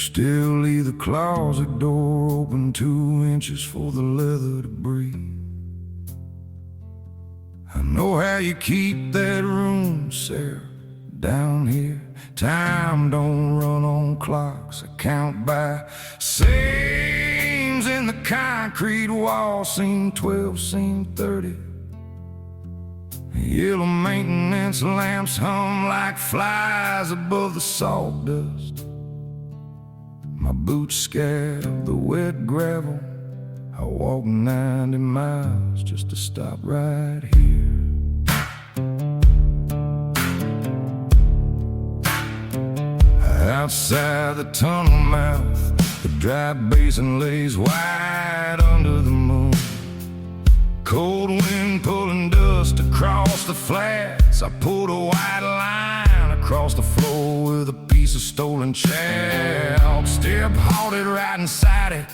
still leave the closet door open 2 inches for the leather to breathe. I know how you keep that room, Sarah, down here. Time don't run on clocks, I count by seams in the concrete wall. Seam 12, seam 30. Yellow maintenance lamps hum like flies above the sawdust. My boots scared of the wet gravel. I walk 90 miles just to stop right here. Outside the tunnel mouth, the dry basin lays wide under the moon. Cold wind pulling dust across the flats. I pulled a white line across the floor with a piece of stolen chalk. Step halted right inside it.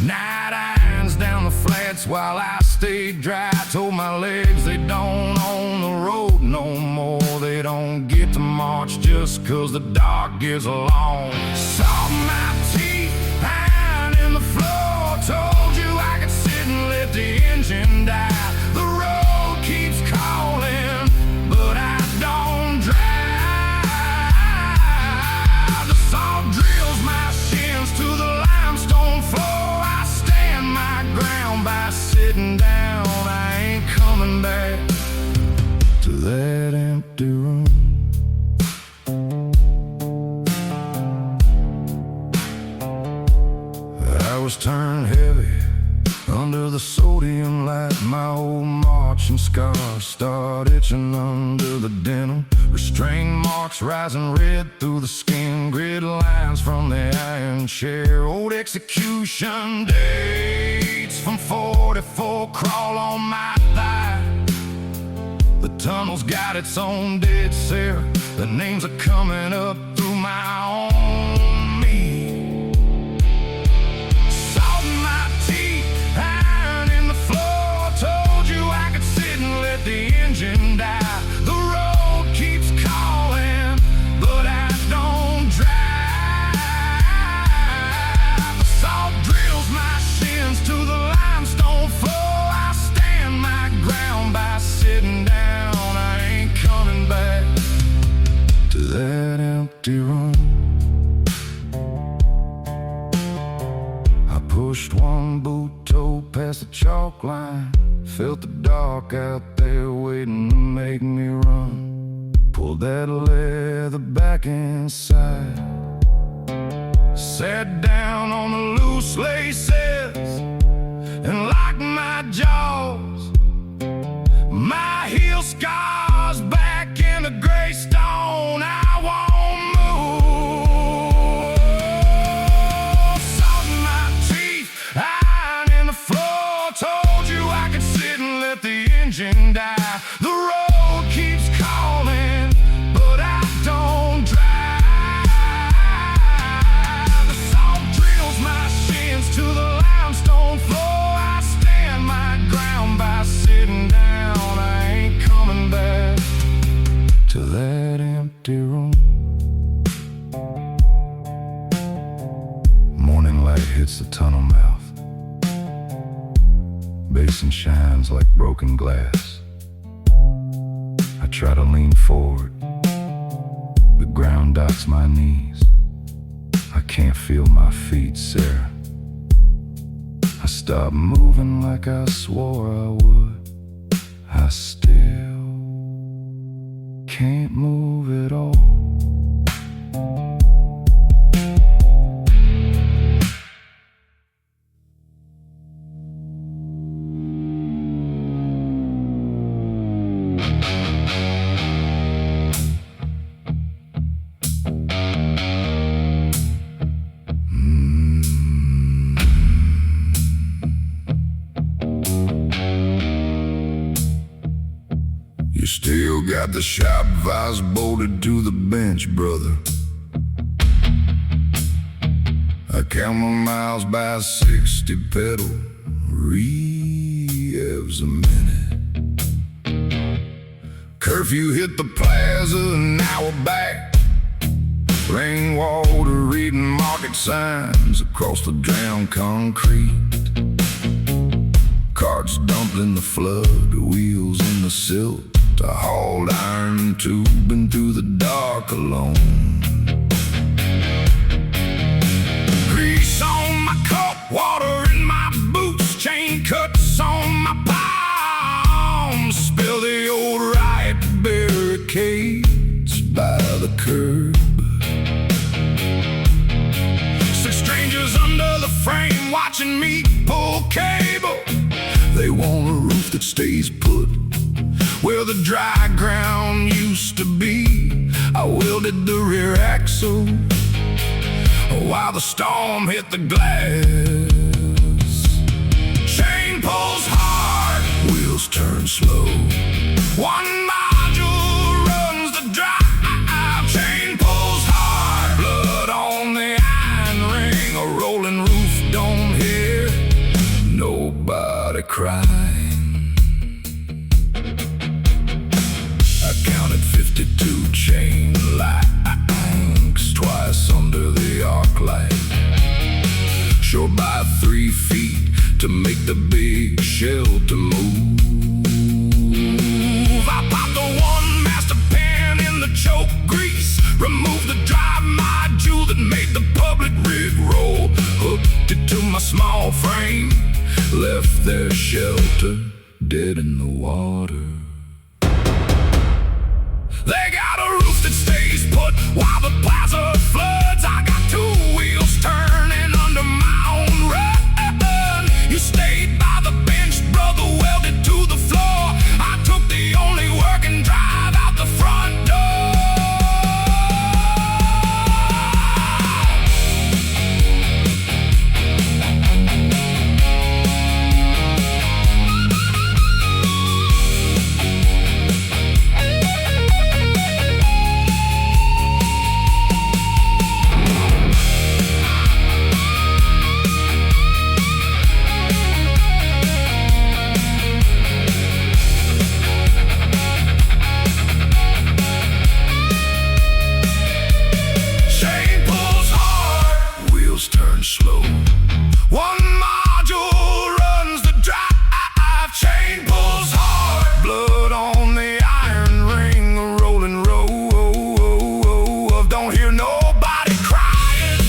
Night irons down the flats while I stayed dry. Told my legs they don't own the road no more. They don't get to march just 'cause the dark gets long. Saw my teeth lying in the floor. Told you I could sit and let the engine die. The road keeps calling, but I don't drive. The saw drills my shins to the limestone floor. I stand my ground by sitting down. I ain't coming back to that empty room. I was turned heavy under the sodium light. My old marching scars start itching under the denim. Restrained marks rising red through the skin. Grid lines from the iron chair. Old execution dates from 44 crawl on my thigh. The tunnel's got its own dead Sarah. The names are coming up through my own me. Salt in my teeth, iron in the floor. Told you I could sit and let the engine die. The road keeps calling, but I don't drive. The salt drills my shins to the limestone floor. I stand my ground by sitting down. I ain't coming back to that empty room. I pushed one boot toe past the chalk line. Felt the dark out there waiting to make me run. Pulled that leather back inside. Sat down on the loose laces and locked my jaws. My heel scars back in the gray stone. I won't move. Salt in my teeth, iron in the floor. Told you I could sit and let the engine die. The road keeps calling, but I don't drive. The salt drills my shins to the limestone floor. I stand my ground by sitting down. I ain't coming back to that empty room. Morning light hits the tunnel mouth. Basin shines like broken glass. I try to lean forward. The ground docks my knees. I can't feel my feet, Sarah. I stop moving like I swore I would. I still can't move at all. You still got the shop vise bolted to the bench, brother. I count my miles by 60 pedal revs a minute. Curfew hit the plaza and now we're back Plain water reading market signs across the drowned concrete. Carts dumped in the flood, wheels in the silt. I hauled iron tubing through the dark alone. Grease on my coat, water in my boots, chain cuts on my palms. Spill the old riot barricades by the curb. 6 strangers under the frame watching me pull cable. They want a roof that stays put where the dry ground used to be. I welded the rear axle while the storm hit the glass. Chain pulls hard, wheels turn slow. One module runs the drive. Chain pulls hard, blood on the iron ring. A rolling roof, don't hear nobody crying. I counted 52 chain links, twice under the arc light. Sure by 3 feet to make the big shelter move. I popped the 1 master pan in the choke grease, removed the drive module that made the public rig roll, hooked it to my small frame, left their shelter dead in the water. They got a roof that stays put while the plaza floods. I got 2 wheels turning under my own run. You stayed by the bench, brother, welded to the floor. I took the only working drive out the front door. Turn slow. 1 module runs the drive. Chain pulls hard, blood on the iron ring. A rolling row. Don't hear nobody crying.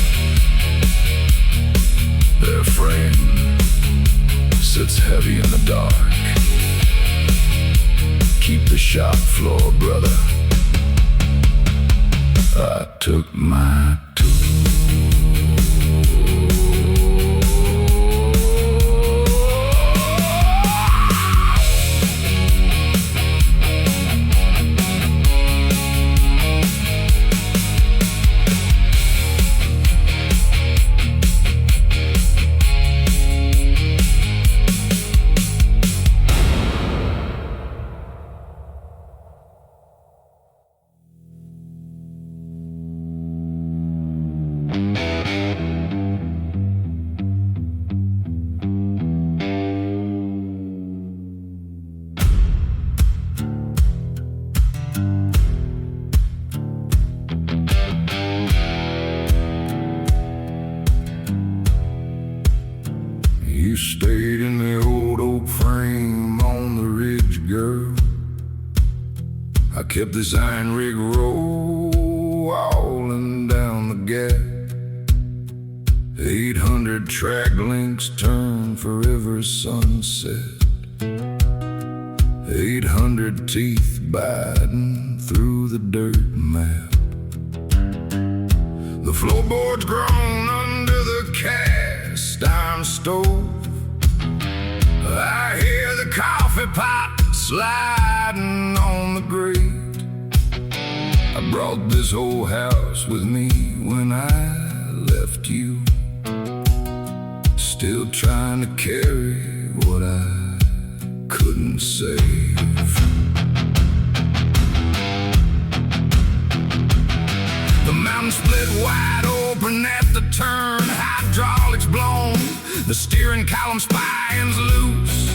Their frame sits heavy in the dark. Keep the shop floor, brother. I took my tool. You stayed in the old oak frame on the ridge, girl. I kept this iron rig rolling down the gap. 800 track links turn forever sunset. 800 teeth biting through the dirt map. The floorboard's grown under the cast iron stove. I hear the coffee pot sliding on the grate. I brought this whole house with me when I left you. Still trying to carry what I couldn't save. The mountain split wide open at the turn, hydraulics blown, the steering column spines loose.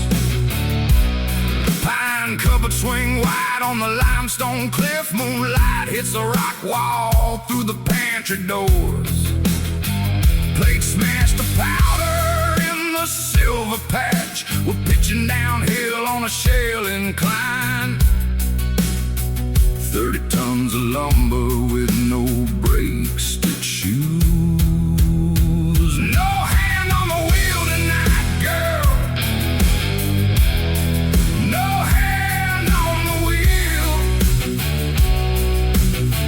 Pine Pine cupboards swing wide on the limestone cliff. Moonlight hits the rock wall through the pantry doors. Plates smashed to powder in the silver patch. We're pitching downhill on a shale incline. 30 tons of lumber with no brakes to choose. No hand on the wheel tonight, girl. No hand on the wheel.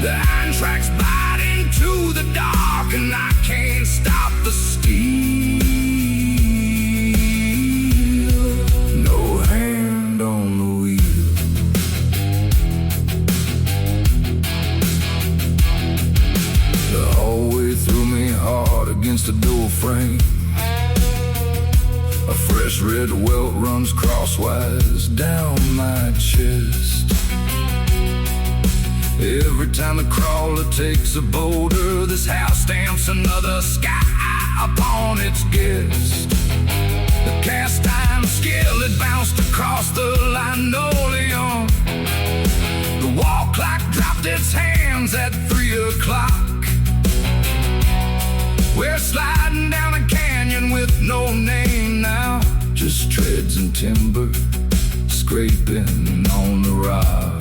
The iron tracks bite into the dark, and I can't stop the steel. No hand on the wheel. The hallway threw me hard against the door frame. A fresh red welt runs crosswise down my chest. Every time the crawler takes a boulder, this house stamps another sky upon its guest. The cast iron skillet bounced across the linoleum. The wall clock dropped its hands at 3 o'clock. We're sliding down a canyon with no name now. Just treads and timber scraping on the rock.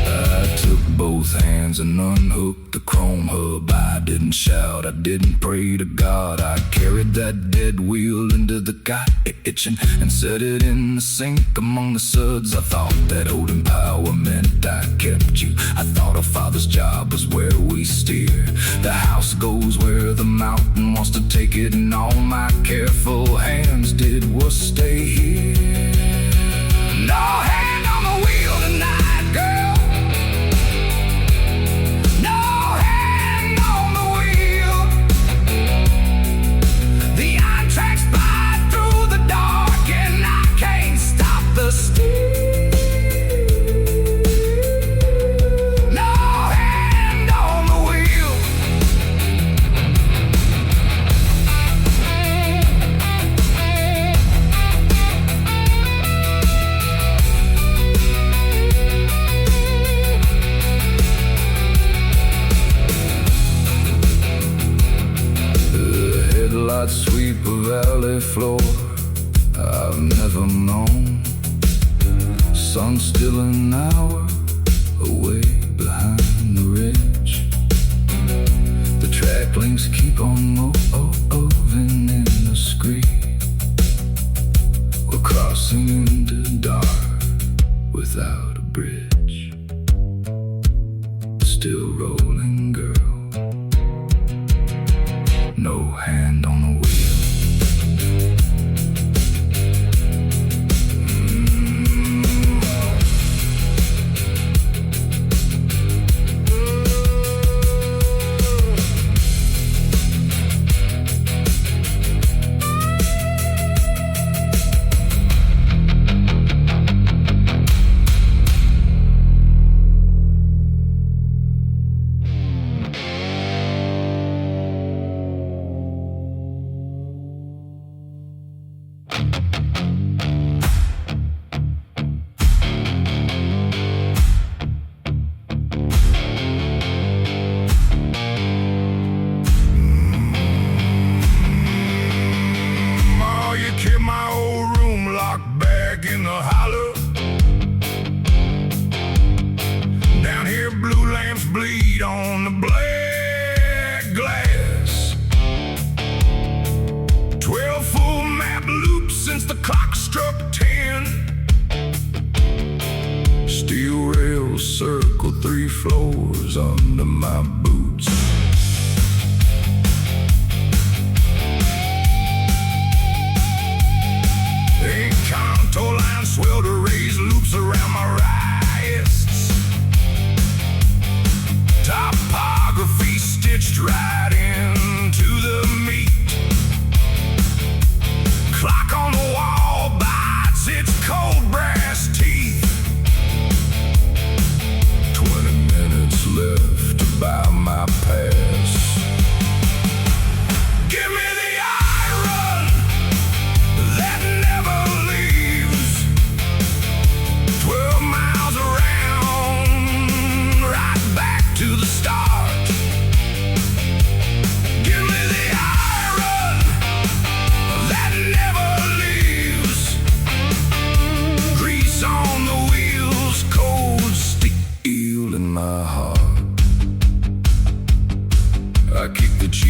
I took both hands and unhooked the chrome hub. I didn't shout, I didn't pray to God. I carried that dead wheel into the kitchen and set it in the sink among the suds. I thought that holding power meant I kept you. I thought a father's job was where we steer. The house goes where the mountain wants to take it, and all my careful hands did was stay here. No hand on the wheel tonight, girl. Sweep a valley floor I've never known. Sun still an hour away behind the ridge. The track links keep on moving in the screen. We're crossing into dark without a bridge. Still rolling, girl. No hand on the wheel. On the black glass, 12 full map loops since the clock struck 10. Steel rails circle 3 floors under my boots. A contour line swell to raise loops around my wrists. Topography stitched right into the meat. Clock on the wall bites its cold brass teeth. 20 minutes left to buy my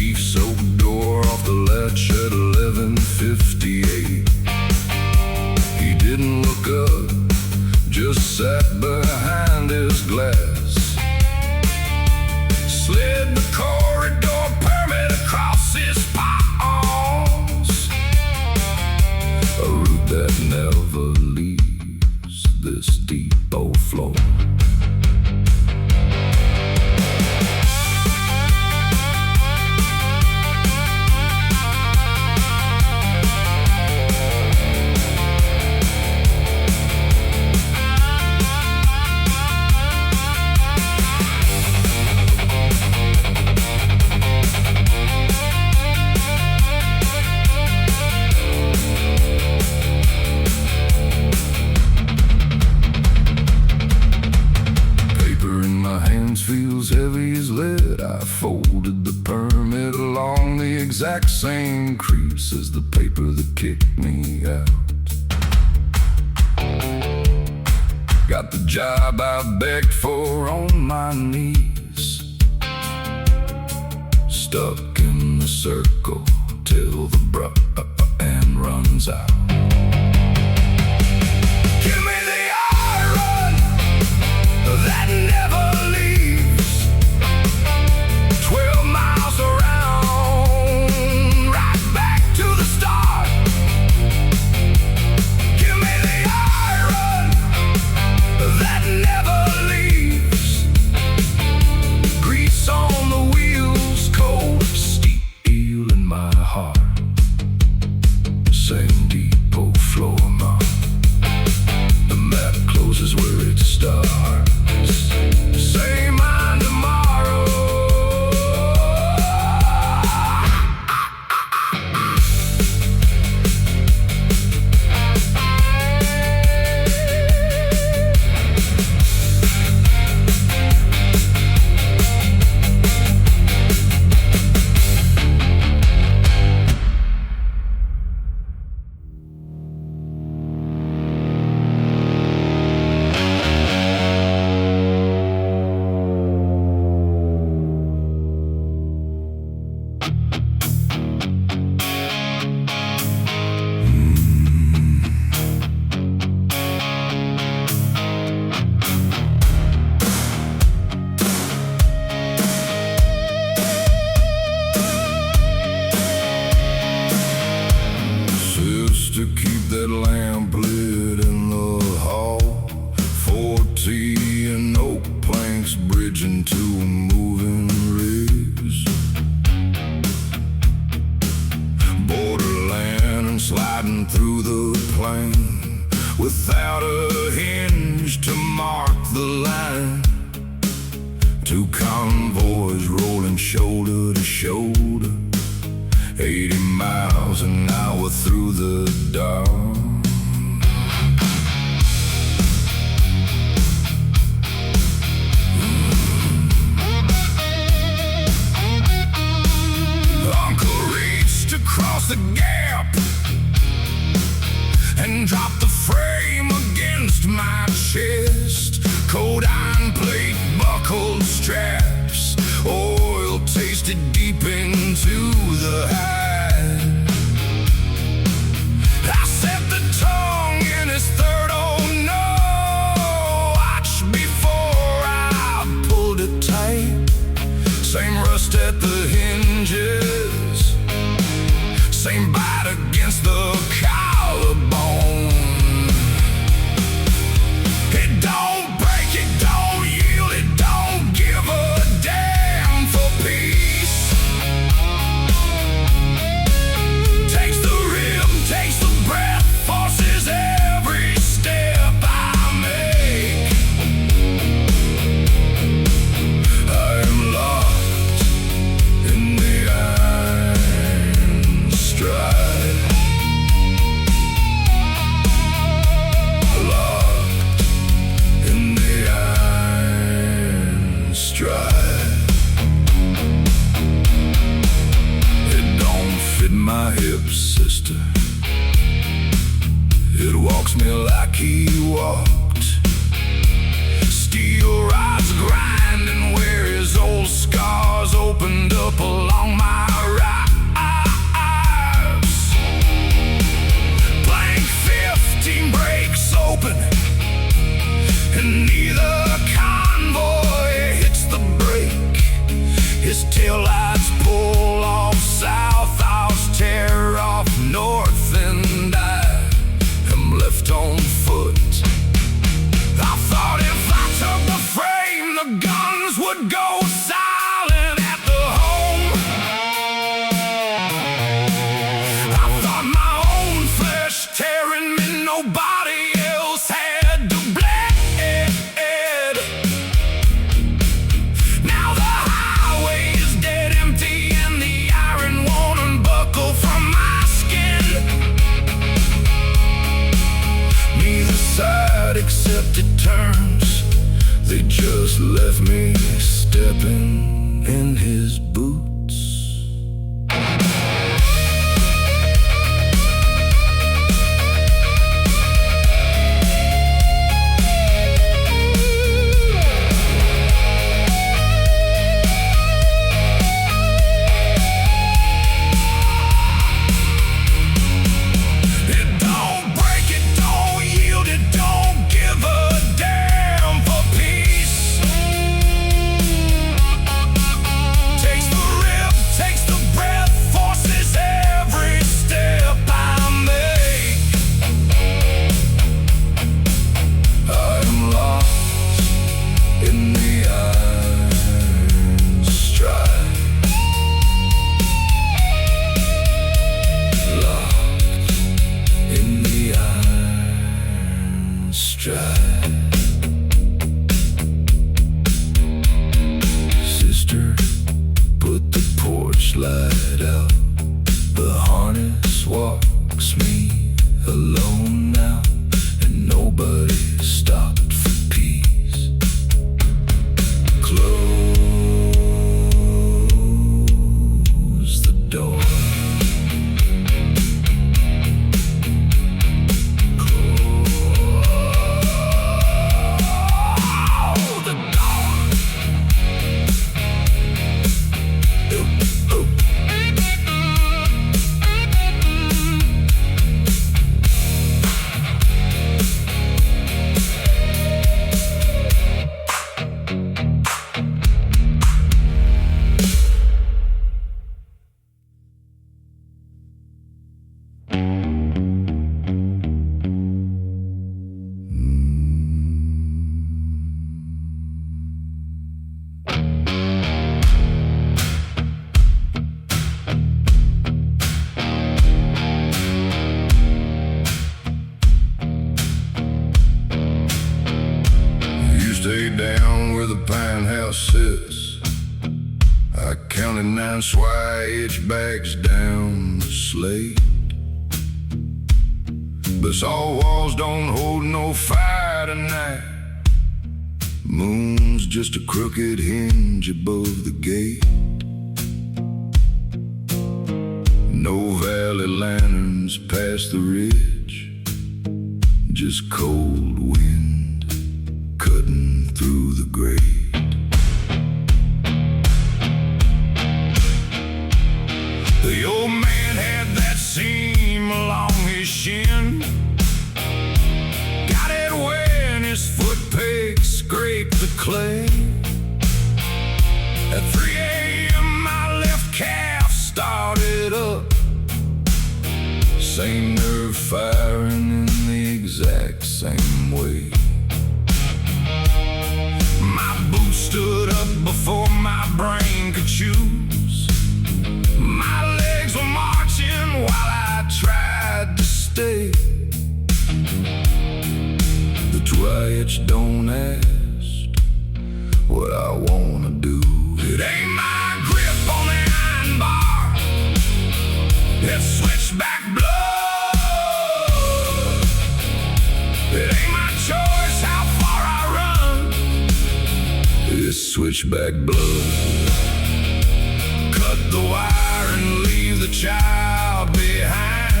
beef-soaked door off the latch at 11:58. He didn't look up, just sat behind his glass. Slid the corridor permit across his palms. A route that never leaves this depot floor. Feels heavy as lead. I folded the permit along the exact same crease as the paper that kicked me out. Got the job I begged for on my knees. Stuck in the circle till the and runs out. Give me the iron that never leaves. 12 miles around, right back to the start. Give me the iron that never leaves. Grease on the wheels, cold steel in my heart. Same depot floor mark. The map closes where it starts. Say mine tomorrow. To keep that lamp lit in the hall. 40 and oak planks bridging to moving rigs. Borderland and sliding through the plain without a hinge to mark the line. Two convoys rolling shoulder to shoulder. 80 miles an hour through the dawn. Uncle reached across the gap and dropped the frame against my chest. Cold iron plate, buckled straps, oil tasted deep into the hide. I set the tongue in his third, oh no. Watch before I pulled it tight. Same rust at the hinges, same bite against the collarbone. It don't break, it don't yield, it don't give a damn for peace. Takes the rhythm, takes the breath, forces every step I make. I am locked in the iron stride. Locked in the iron stride. It don't fit my hips, sister. It walks me like he walked. Steel rods grinding where his old scars opened up along my 49 switchbacks down the slate. Basalt walls don't hold no fire tonight. Moon's just a crooked hinge above the gate. No valley lanterns past the ridge, just cold wind cutting through the grate. The old man had that seam along his shin. Got it when his foot pegs scraped the clay. At 3 a.m. my left calf started up. Same nerve firing in the exact same way. My boots stood up before my brain could choose. My legs were marching while I tried to stay. The Twiats don't ask what I wanna do. It ain't my grip on the iron bar, it's switchback blood. It ain't my choice how far I run, it's switchback blood. Cut the wire and leave the child behind.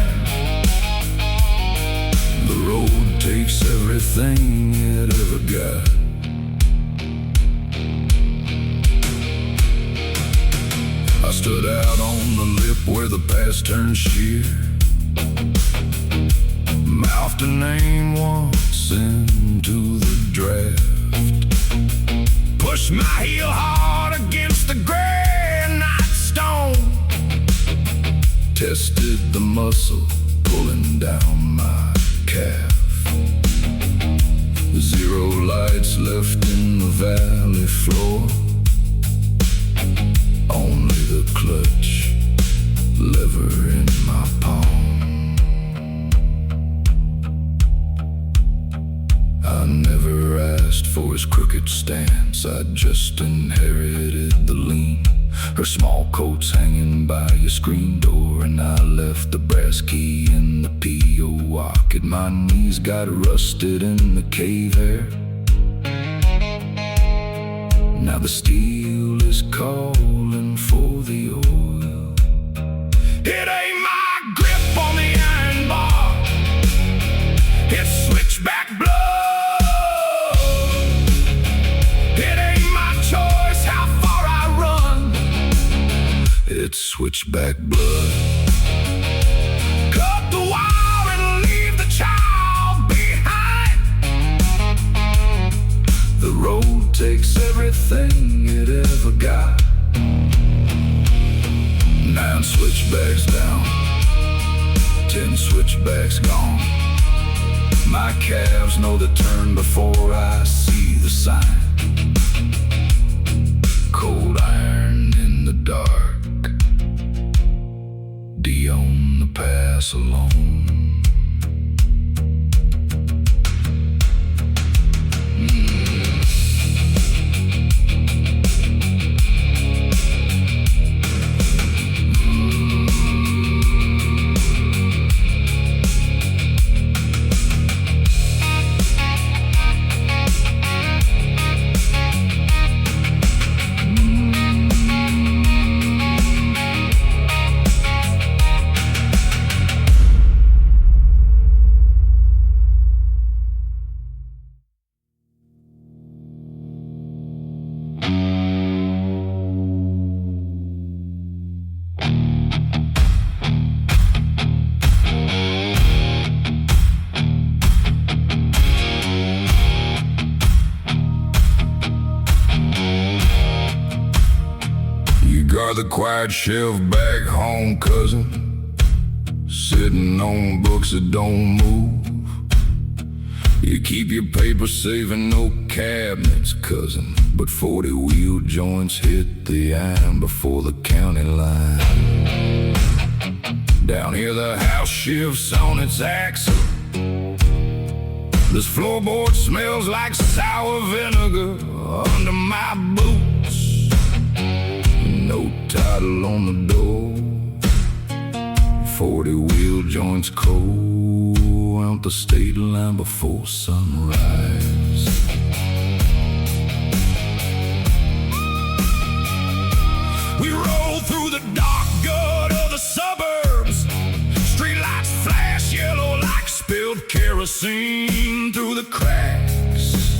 The road takes everything it ever got. I stood out on the lip where the past turned sheer. Mouthed a name once into the draft. Pushed my heel hard against the granite stone. Tested the muscle pulling down my calf. Zero lights left in the valley floor. Only the clutch lever in my palm. I never asked for his crooked stance, I just inherited the lean. Her small coat's hanging by your screen door, and I left the brass key in the P.O. locket. My knees got rusted in the cave air. Now the steel is calling for the oil. It ain't my grip on the iron bar, it's switchback blood. It ain't my choice how far I run, it's switchback blood. Cut the wire and leave the child behind. The road takes everything it ever got. 9 switchbacks down, 10 switchbacks gone. My calves know the turn before I see the sign. Cold iron in the dark, D on the pass alone. Guard the quiet shelf back home, cousin. Sitting on books that don't move. You keep your paper safe in no cabinets, cousin. But 40-wheel joints hit the iron before the county line. Down here the house shifts on its axle. This floorboard smells like sour vinegar under my boots. No tire rattle on the door. 40-wheel joints cold out the state line before sunrise. We roll through the dark gut of the suburbs. Streetlights flash yellow like spilled kerosene through the cracks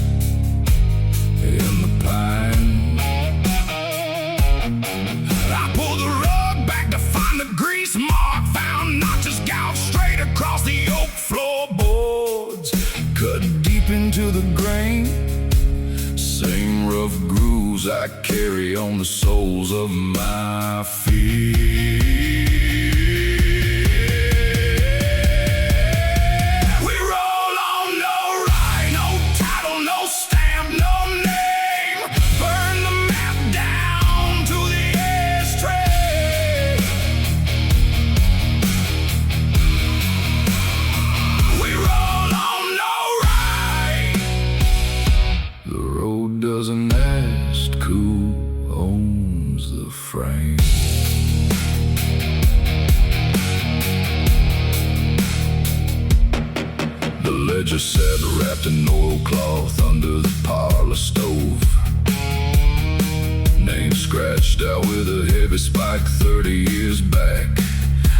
in the pine. I pull the rug back to find the grease mark, found notches gouged straight across the oak floorboards, cut deep into the grain. Same rough grooves I carry on the soles of my feet. We roll on, no right, no title, no stamp, no name. Burn the map down to the ashtray. We roll on, no right. The road doesn't ask who owns the frame. The ledger sat wrapped in oilcloth under the parlor stove. Name scratched out with a heavy spike 30 years back.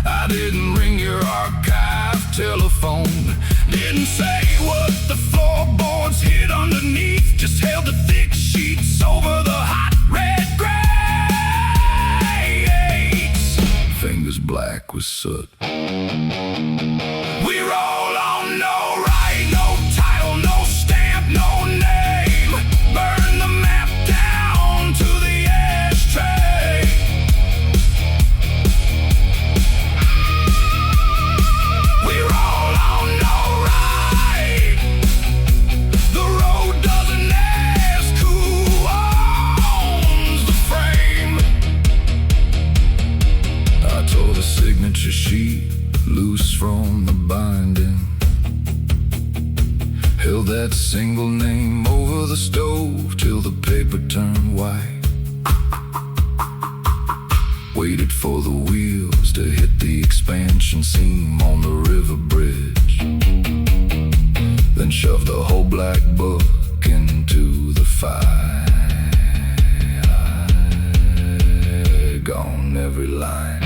I didn't ring your archive telephone, didn't say what the floorboards hid underneath, just held the thick sheets over the hot red grates. Fingers black with soot. We roll on, no right, no title, no stamp, no name. Burn the map down to the ashtray. We roll on, no right. The road doesn't ask who owns the frame. I tore the signature sheet loose from the binding, held that single name over the stove till the paper turned white. Waited for the wheels to hit the expansion seam on the river bridge, then shoved the whole black book into the fire. Gone every line.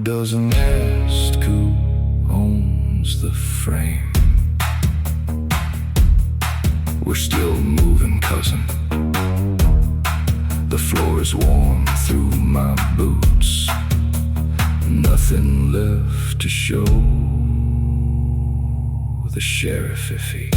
Doesn't ask who owns the frame. We're still moving, cousin. The floor is warm through my boots. Nothing left to show the sheriff if he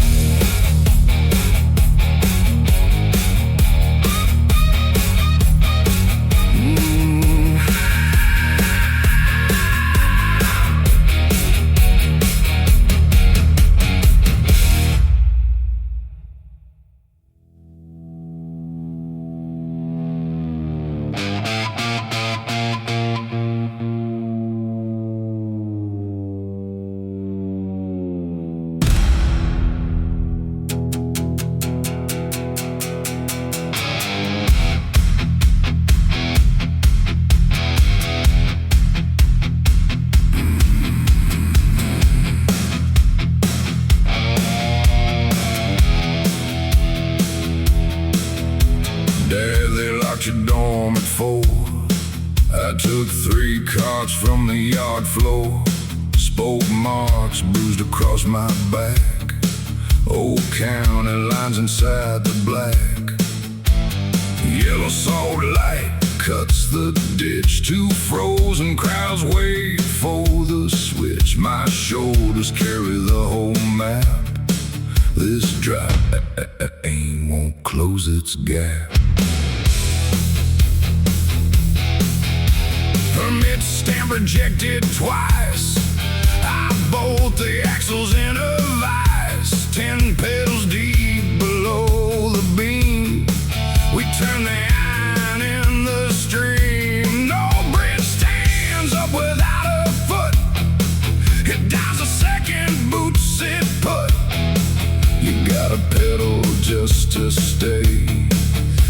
your dorm at 4. I took 3 carts from the yard floor. Spoke marks bruised across my back. Old county lines inside the black. Yellow salt light cuts the ditch. Two frozen crowds wait for the switch. My shoulders carry the whole map. This drive won't close its gap. Permit stamp rejected twice. I bolt the axles in a vise. 10 pedals deep below the beam. We turn the iron in the stream. No bridge stands up without a foot. It dies a second, boots it put. You gotta pedal just to stay.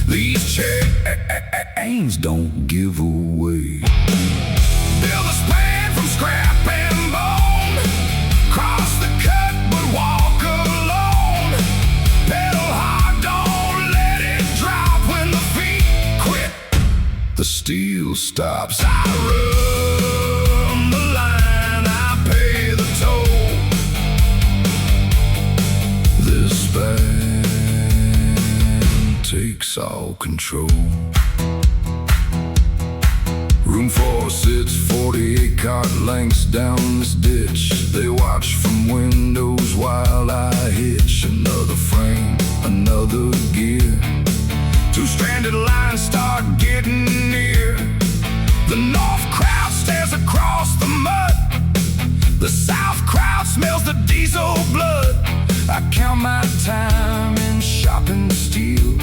These chains don't give away. Build a span from scrap and bone. Cross the cut but walk alone. Pedal hard, don't let it drop. When the feet quit, the steel stops. I run the line, I pay the toll. This band takes all control. Room 4 sits 48 cart lengths down this ditch. They watch from windows while I hitch. Another frame, another gear. Two stranded lines start getting near. The north crowd stares across the mud. The south crowd smells the diesel blood. I count my time in shopping steel.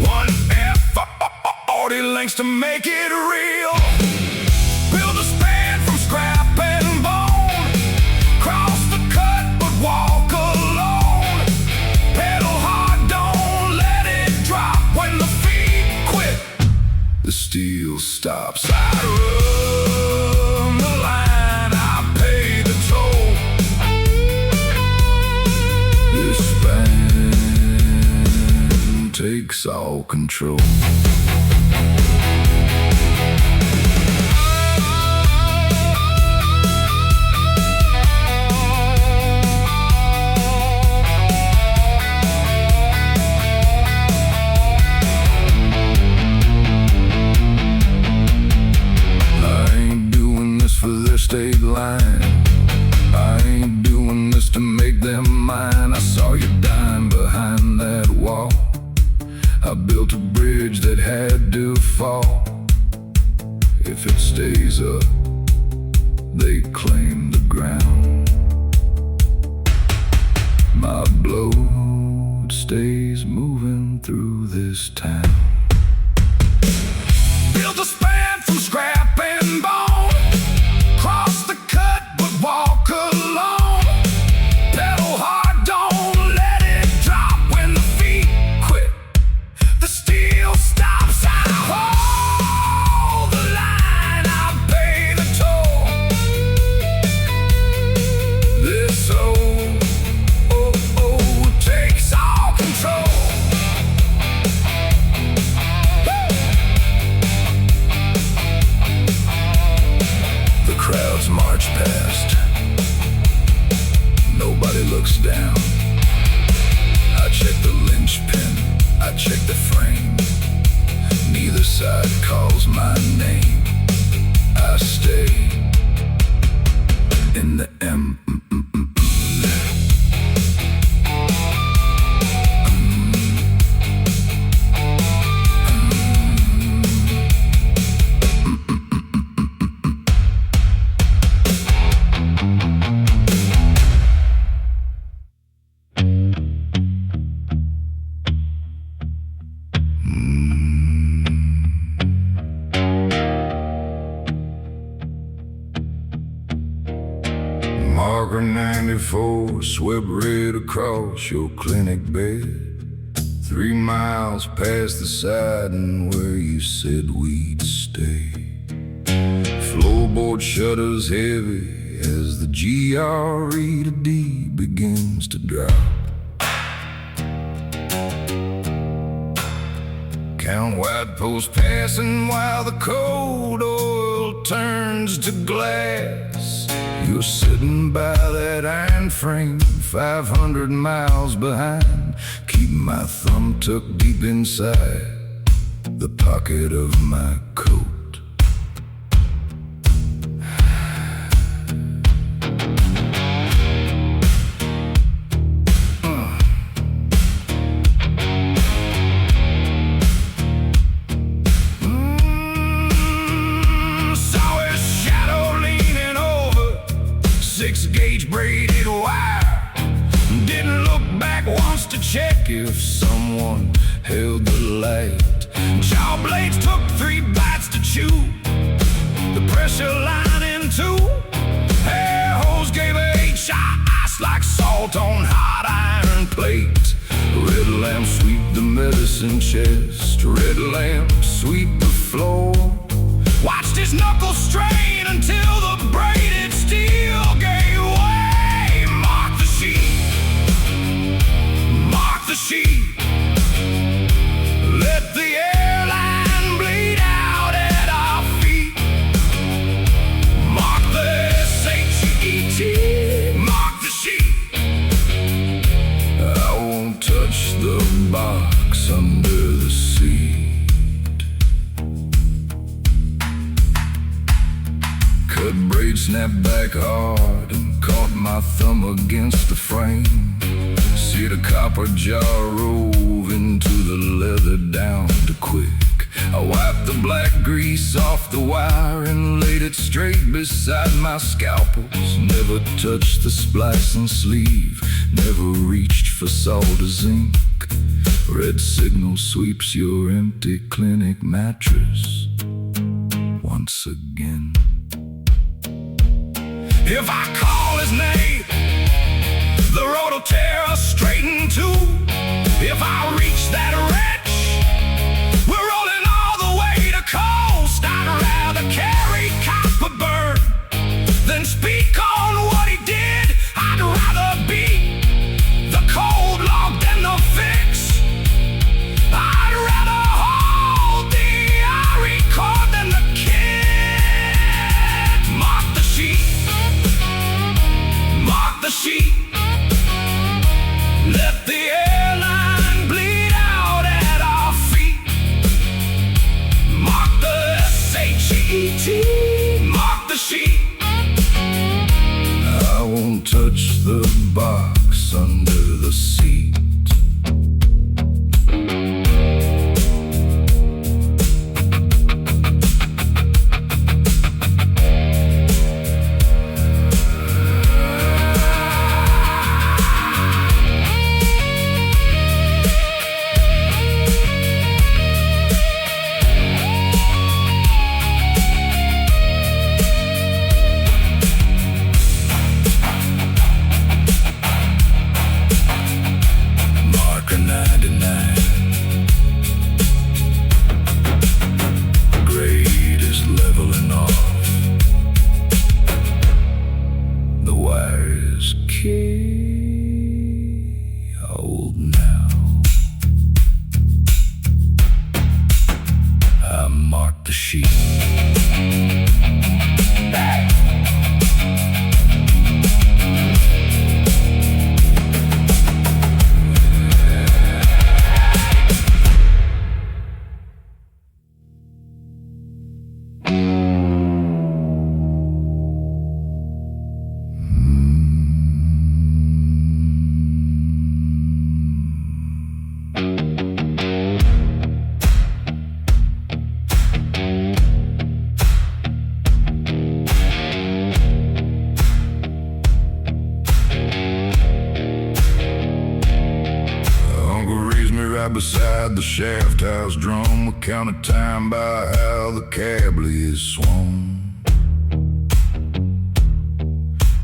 1F40 lengths to make it real. Build a span from scrap and bone. Cross the cut but walk alone. Pedal hard, don't let it drop. When the feet quit, the steel stops. I run the line, I pay the toll. This band takes all control. State line. I ain't doing this to make them mine. I saw you dying behind that wall. I built a bridge that had to fall. If it stays up, they claim the ground. My blood stays moving through this town. Built a span from scrap and bone. Cross the cut but walk alone. Pedal hard, don't let it drop. When the feet quit, the steel stops. I hold the line, I pay the toll. This takes all control. Crowds march past. Nobody looks down. I check the linchpin, I check the frame. Neither side calls my name. I stay in the M. Marker 94 swept right across your clinic bed. 3 miles past the siding where you said we'd stay. Floorboard shutters heavy as the GRE to D begins to drop. Count white posts passing while the cold oil turns to glass. You're sitting by that iron frame, 500 miles behind, keeping my thumb tucked deep inside. the pocket of my coat. Saw his shadow leaning over 6-gauge braided wire. Didn't look back once to check if someone held the light. Jaw blades took 3 bites to chew, the pressure line in 2. Air hose gave a 8-shot, ice like salt on hot iron plate. Red lamp sweep the medicine chest, red lamp sweep the floor. Watched his knuckles strain until the braided steel gave way. Mark the sheet, mark the sheet. Let the airline bleed out at our feet. Mark the S-H-E-T, mark the sheet. I won't touch the box under the seat. Cut braid snapped back hard and caught my thumb against the frame. See the copper jar rove into the leather down to quick. I wiped the black grease off the wire and laid it straight beside my scalpels. Never touched the splicing sleeve, never reached for solder zinc. Red signal sweeps your empty clinic mattress once again. If I call his name, the road will tear us straight in two. If I reach that wretch, we're rolling all the way to coast. I'd rather carry copper burn than speak on what he did. I'd rather be the cold log than the fix. I'd rather hold the irie cord than the kid. Mark the sheet, mark the sheet. Let the airline bleed out at our feet. Mark the S-H-E-T, mark the sheet. I won't touch the box under the seat. Beside the shaft house drum, we counted time by how the cab is swung.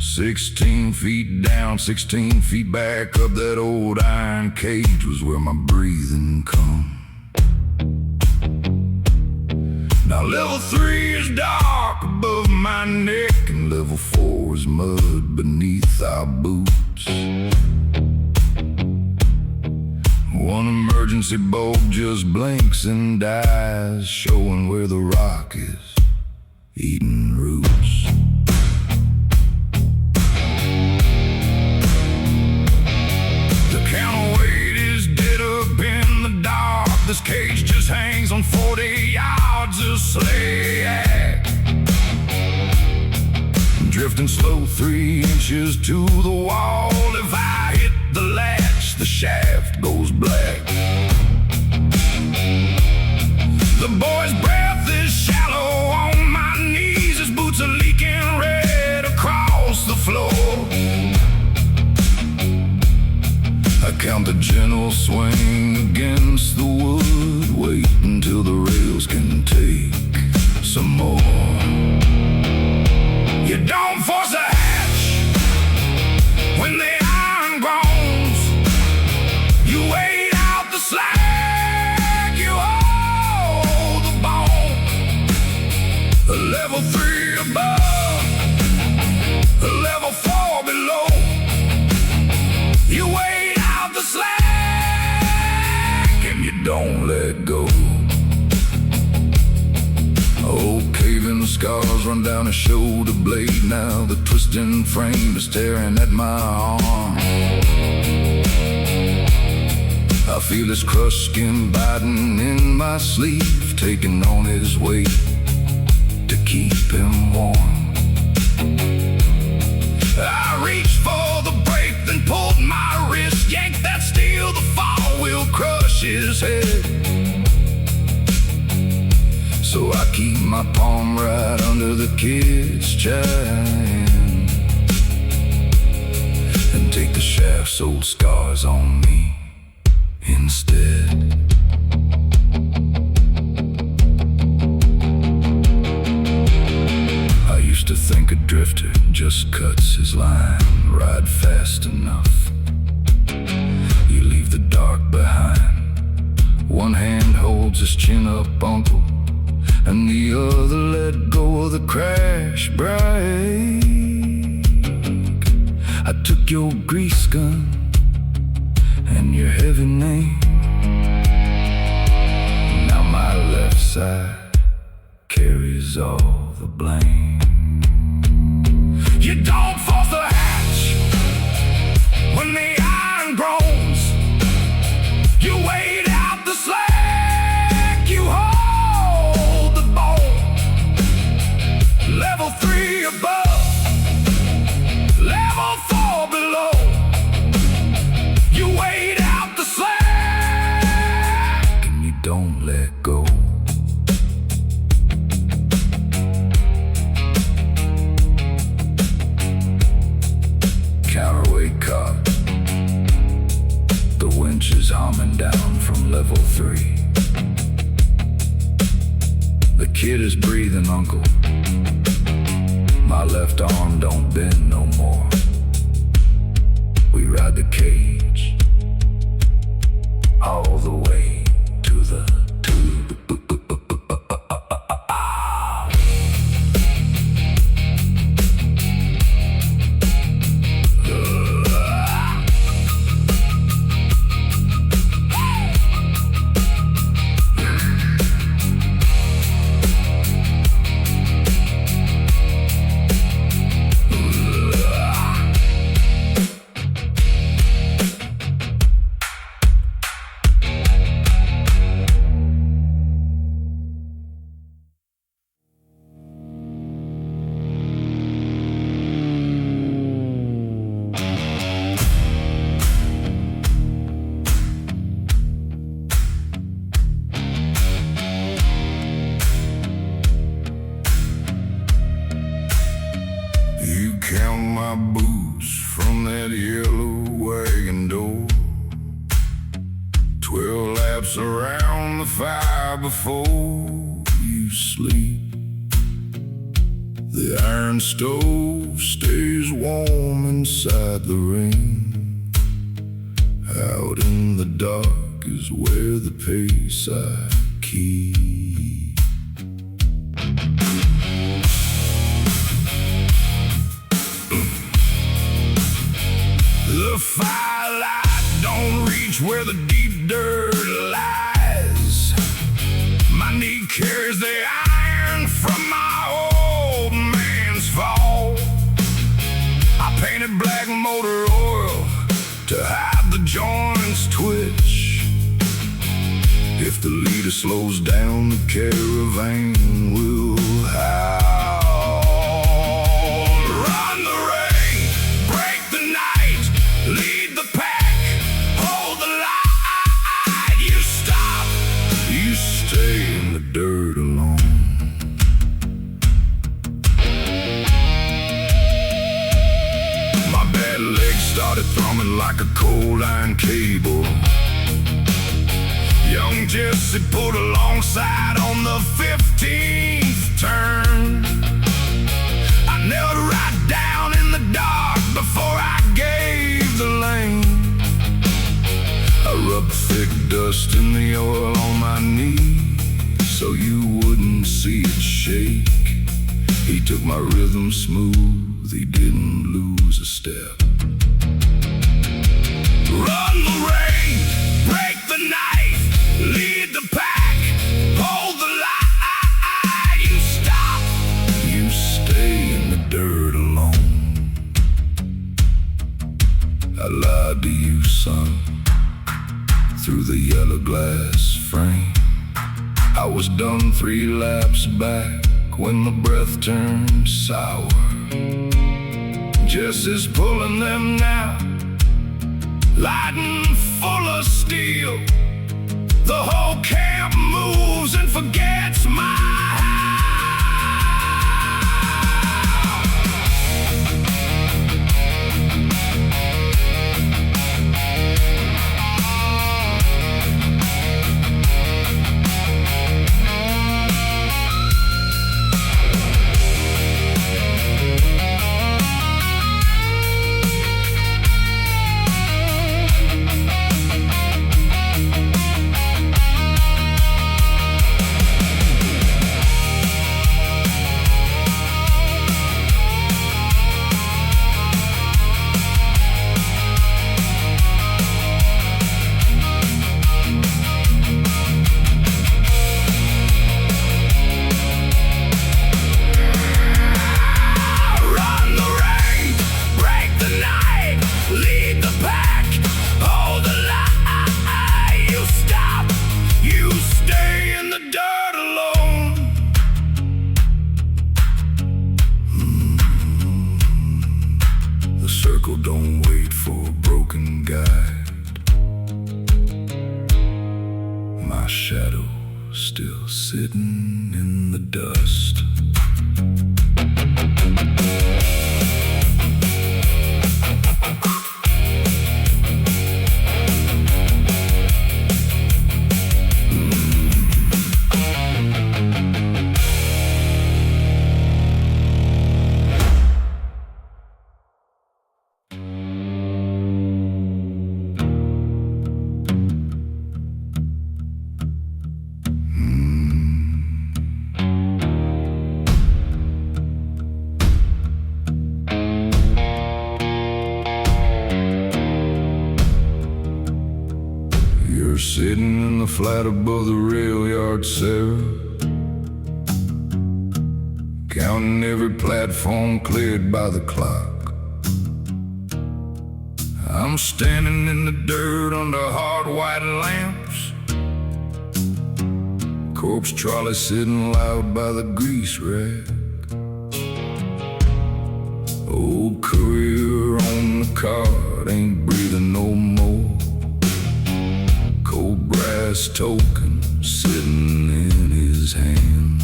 16 feet down, 16 feet back up, that old iron cage was where my breathing come. Now level 3 is dark above my neck, and level 4 is mud beneath our boots. One emergency bulb just blinks and dies, showing where the rock is eating roots. The counterweight is dead up in the dark. This cage just hangs on 4 drifting slow 3 inches to the wall. If I hit the latch, the shaft goes black. The boy's breath is shallow on my knees. His boots are leaking red across the floor. I count the gentle swing against the wood. Wait until the rails can take some more. You don't force a hatch when the iron groans. You wait out the slack, you hold the bone. A level 3 above, a level 4 below. You wait out the slack and you don't let go. Old caving scars run down a shoulder blade. Now the twisting frame is tearing at my arm. I feel his crushed skin biting in my sleeve, taking on his weight to keep him warm. I reached for the brake, then pulled my wrist, yanked that steel, the fall will crush his head. So I keep my palm right under the kid's chin and take the shaft's old scars on me instead. I used to think a drifter just cuts his line, ride fast enough. You leave the dark behind. One hand holds his chin up, uncle, and the other let go of the crash brake. I took your grease gun and your heavy name. Now my left side carries all the blame. You don't force the hatch when the iron groans. You wait out the slack, you hold the bone. Level 3 above, level 4 below. You wait out the slack and you don't let go. Counterweight caught. The winch is humming down from level 3. The kid is breathing, uncle. My left arm don't bend no more. We ride the cage all the way to the count my boots from that yellow wagon door. 12 laps around the fire before you sleep. The iron stove stays warm inside the rain. Out in the dark is where the pace I keep. The firelight don't reach where the deep dirt lies. My knee carries the iron from my old man's fall. I painted black motor oil to hide the joints twitch. If the leader slows down, the caravan will howl. thrumming like a cold iron cable. Young Jesse pulled alongside on the 15th turn. I knelt right down in the dark before I gave the lane. I rubbed thick dust in the oil on my knees so you wouldn't see it shake. He took my rhythm smooth, he didn't lose a step. Run the rain, break the knife, lead the pack, hold the line. You stop, you stay in the dirt alone. I lied to you, son, through the yellow glass frame. I was done 3 laps back when the breath turned sour. Jesse's pulling them now, lighting full of steel. The whole camp moves and forgets my don't wait for a broken guide. My shadow still sitting in the dust. Sitting in the flat above the rail yard, Sarah, counting every platform cleared by the clock. I'm standing in the dirt under hard white lamps, corpse trolley sitting loud by the grease rack. Old career on the cart ain't breathing no more. Cold brass token sitting in his hand.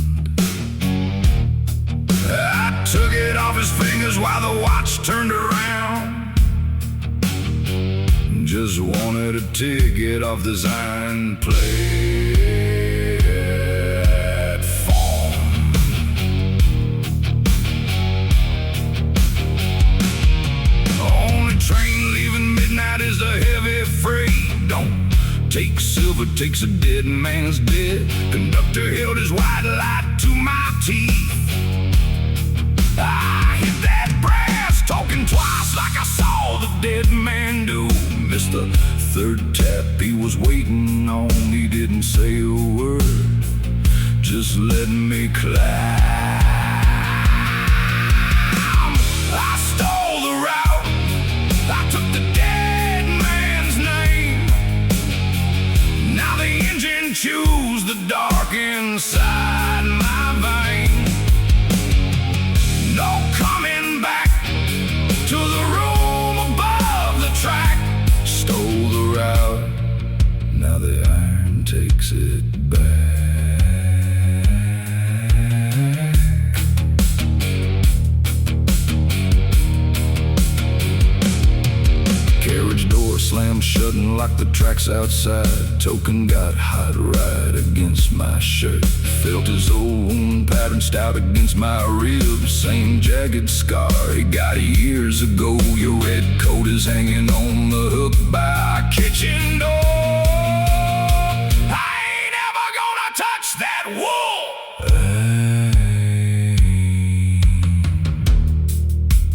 I took it off his fingers while the watch turned around. Just wanted a ticket off this iron platform. Only train leaving midnight is a heavy freight. Don't take silver, takes a dead man's dead. Conductor held his white light to my teeth. I hit that brass, talking twice like I saw the dead man do. Missed the third tap he was waiting on. He didn't say a word, just let me climb. I stole the route, I took the dead man's name. Now the engine chews the dark inside my vein. No coming back to the room above the track. Stole the route, now the iron takes it back. shouldn't lock the tracks outside. Token got hot right against my shirt. Felt his old wound pattern stout against my ribs. Same jagged scar he got years ago. Your red coat is hanging on the hook by our kitchen door. I ain't ever gonna touch that wool.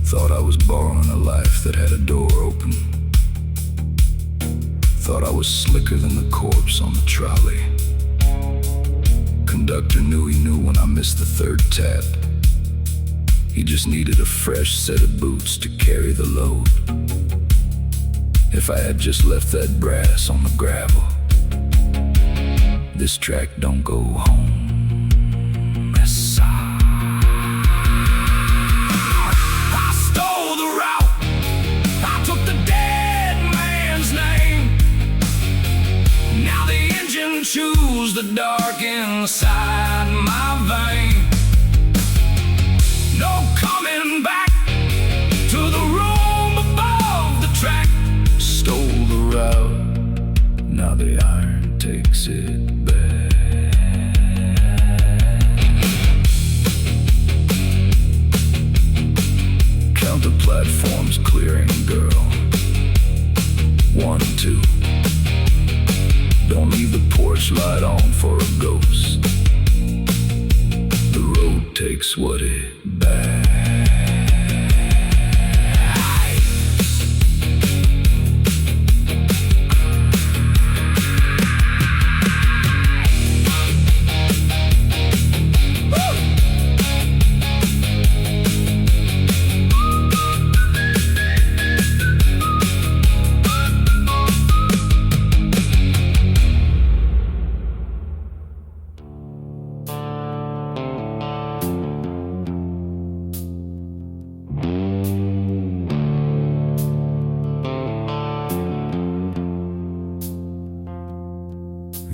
Thought I was borrowing a life that had a door open. Thought I was slicker than the corpse on the trolley. Conductor knew he knew when I missed the third tap. He just needed a fresh set of boots to carry the load. If I had just left that brass on the gravel, this track don't go home. Choose the dark inside my vein. No coming back to the room above the track. Stole the route, now the iron takes it back. Count the platforms clearing, girl. 1, 2. Don't leave the porch light on for a ghost. The road takes what it bears.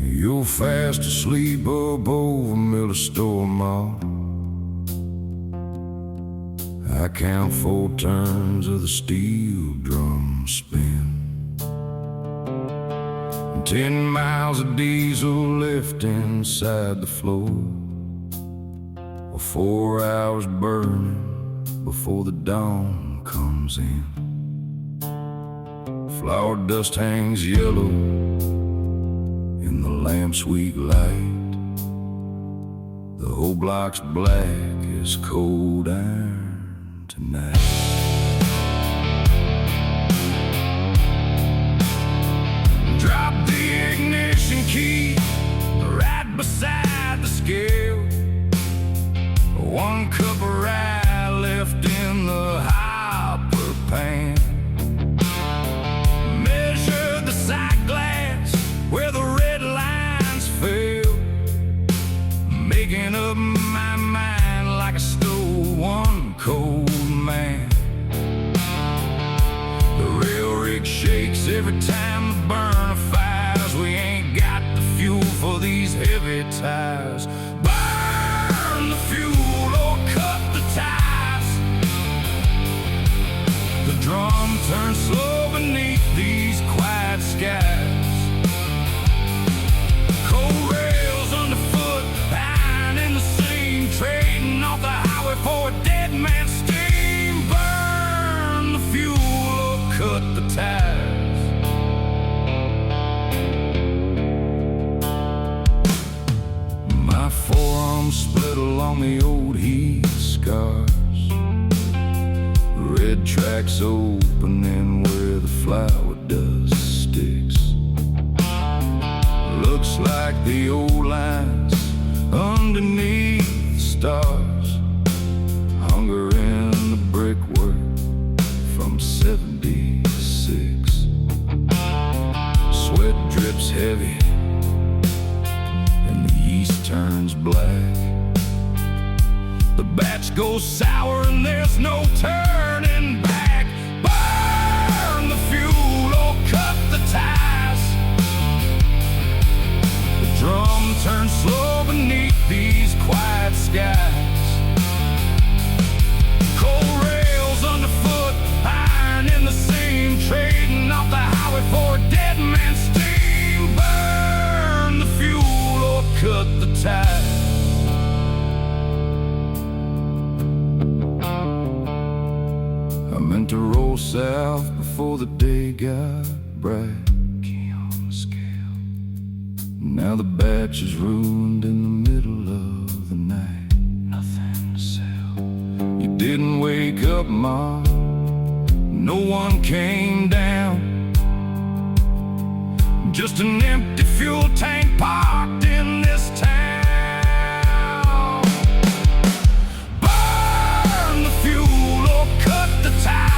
You're fast asleep up over Miller Store Mall. I count 4 turns of the steel drum spin. 10 miles of diesel left inside the floor. 4 hours burning before the dawn comes in. Flour dust hangs yellow in the lamp's weak light. The whole block's black as cold iron tonight. Drop the ignition key right beside the scale. 1 cup of rye left in the hopper pan. Measure the sight glass where the red lines fell. Making up my mind like I stole one cold man. The rail rig shakes every time the burner fires. We ain't got the fuel for these heavy tires. Burn the fuel or cut the ties. The drum turns slow beneath these quiet skies. Cold rails underfoot, iron in the seam, trading off the highway for a dead man's steam. Burn the fuel or cut the ties. My forearm split along the old heat scars. Red tracks opening where the flower dust sticks. Looks like the old lines underneath the stars. Hunger in the brickwork from 76. Sweat drips heavy and the yeast turns black. The batch goes sour and there's no turning back. Burn the fuel or cut the ties. The drum turns slow beneath these quiet skies. Cold rails underfoot, iron in the seam, trading off the highway for a day. to roll south before the day got bright. Key on the scale. Now the batch is ruined in the middle of the night. Nothing to sell. You didn't wake up, Mom. No one came down. Just an empty fuel tank parked in this town. Burn the fuel or cut the ties.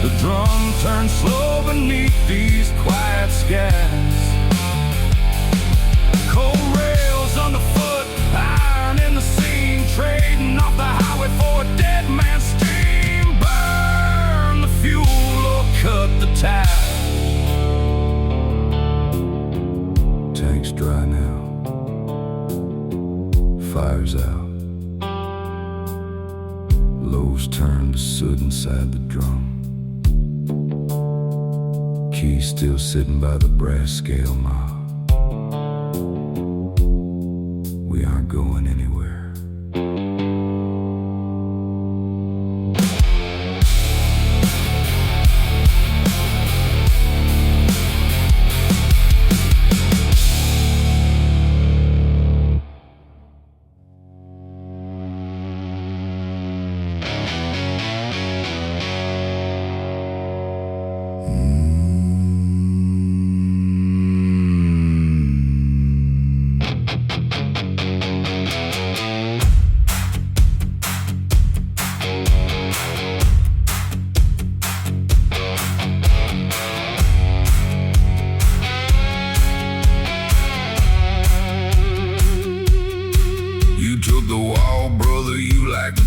The drum turns slow beneath these quiet skies. Cold rails underfoot, iron in the seam, trading off the highway for a dead man's steam. Burn the fuel or cut the ties. Tank's dry now. Fire's out. Lows turn to soot inside the drum. Key's still sitting by the brass scale, Ma. We aren't going anywhere.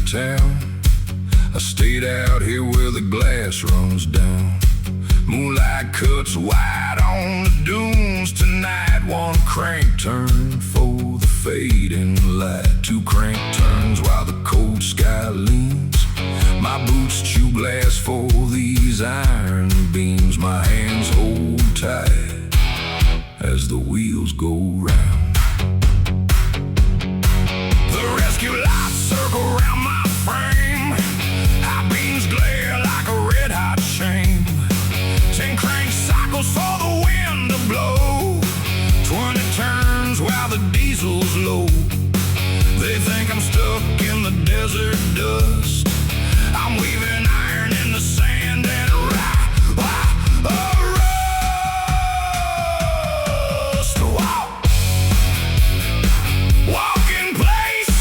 Town. I stayed out here where the glass runs down. Moonlight cuts wide on the dunes tonight. One crank turn for the fading light. Two crank turns while the cold sky leans. My boots chew glass for these iron beams. My hands hold tight as the wheels go round. The rescue lights circle round my frame. High beams glare like a red hot shame. 10 crank cycles for the wind to blow. 20 turns while the diesel's low. They think I'm stuck in the desert dust. I'm weaving iron in the sand and rust. Walk in place.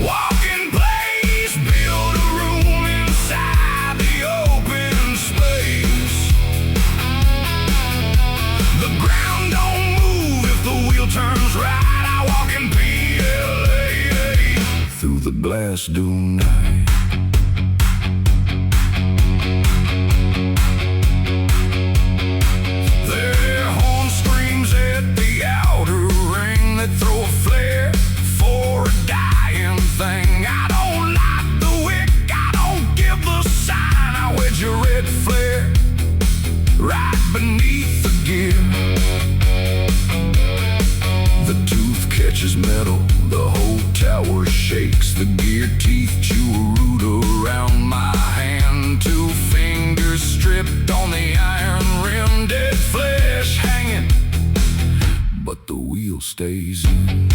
Walk in place. Build a room inside the open space. The ground don't move if the wheel turns right. I walk in PLA through the glass dune night. Their horn screams at the outer ring. They throw a flare for a dying thing. I don't light the wick, I don't give the sign. I wedge a red flare right beneath the gear. The tooth catches metal, the whole tower shakes. The gear teeth chew a root around my hand. 2 fingers stripped on the iron rim. Dead flesh hanging, but the wheel stays in.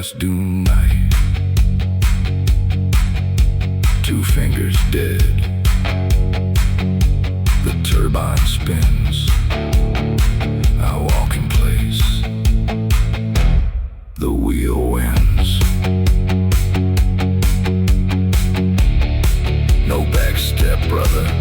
past due night. 2 fingers dead. The turbine spins. I walk in place. The wheel wins. No backstep, brother.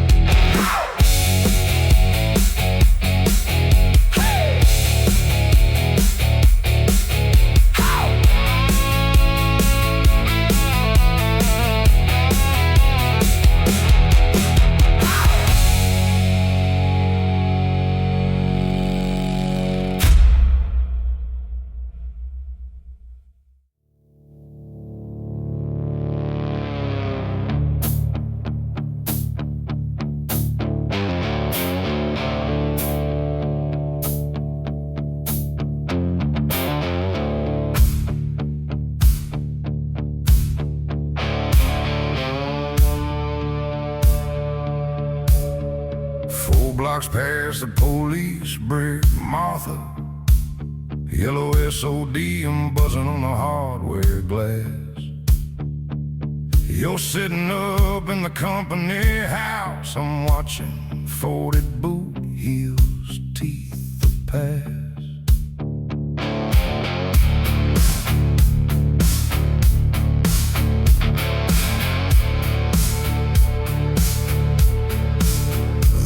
Blocks past the police brick Martha. Yellow SOD, I'm buzzing on the hardware glass. You're sitting up in the company house. I'm watching folded boot heels, teeth of past.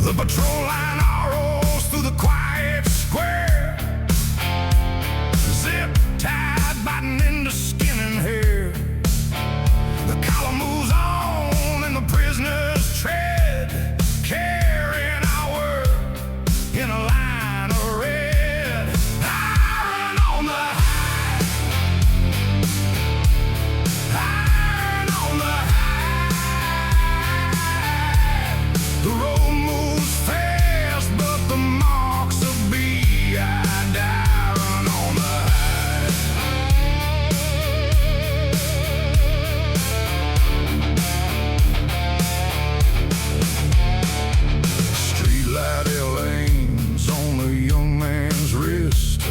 The patrol line rolls through the quiet square. Zip tied, biting into skin and hair. The column moves on and the prisoners tread, carrying our word in a line of red. Iron on the high, iron on the high. The road moves fast, but the marks of B.I. iron on the high. Streetlight lanes on the young man's wrist.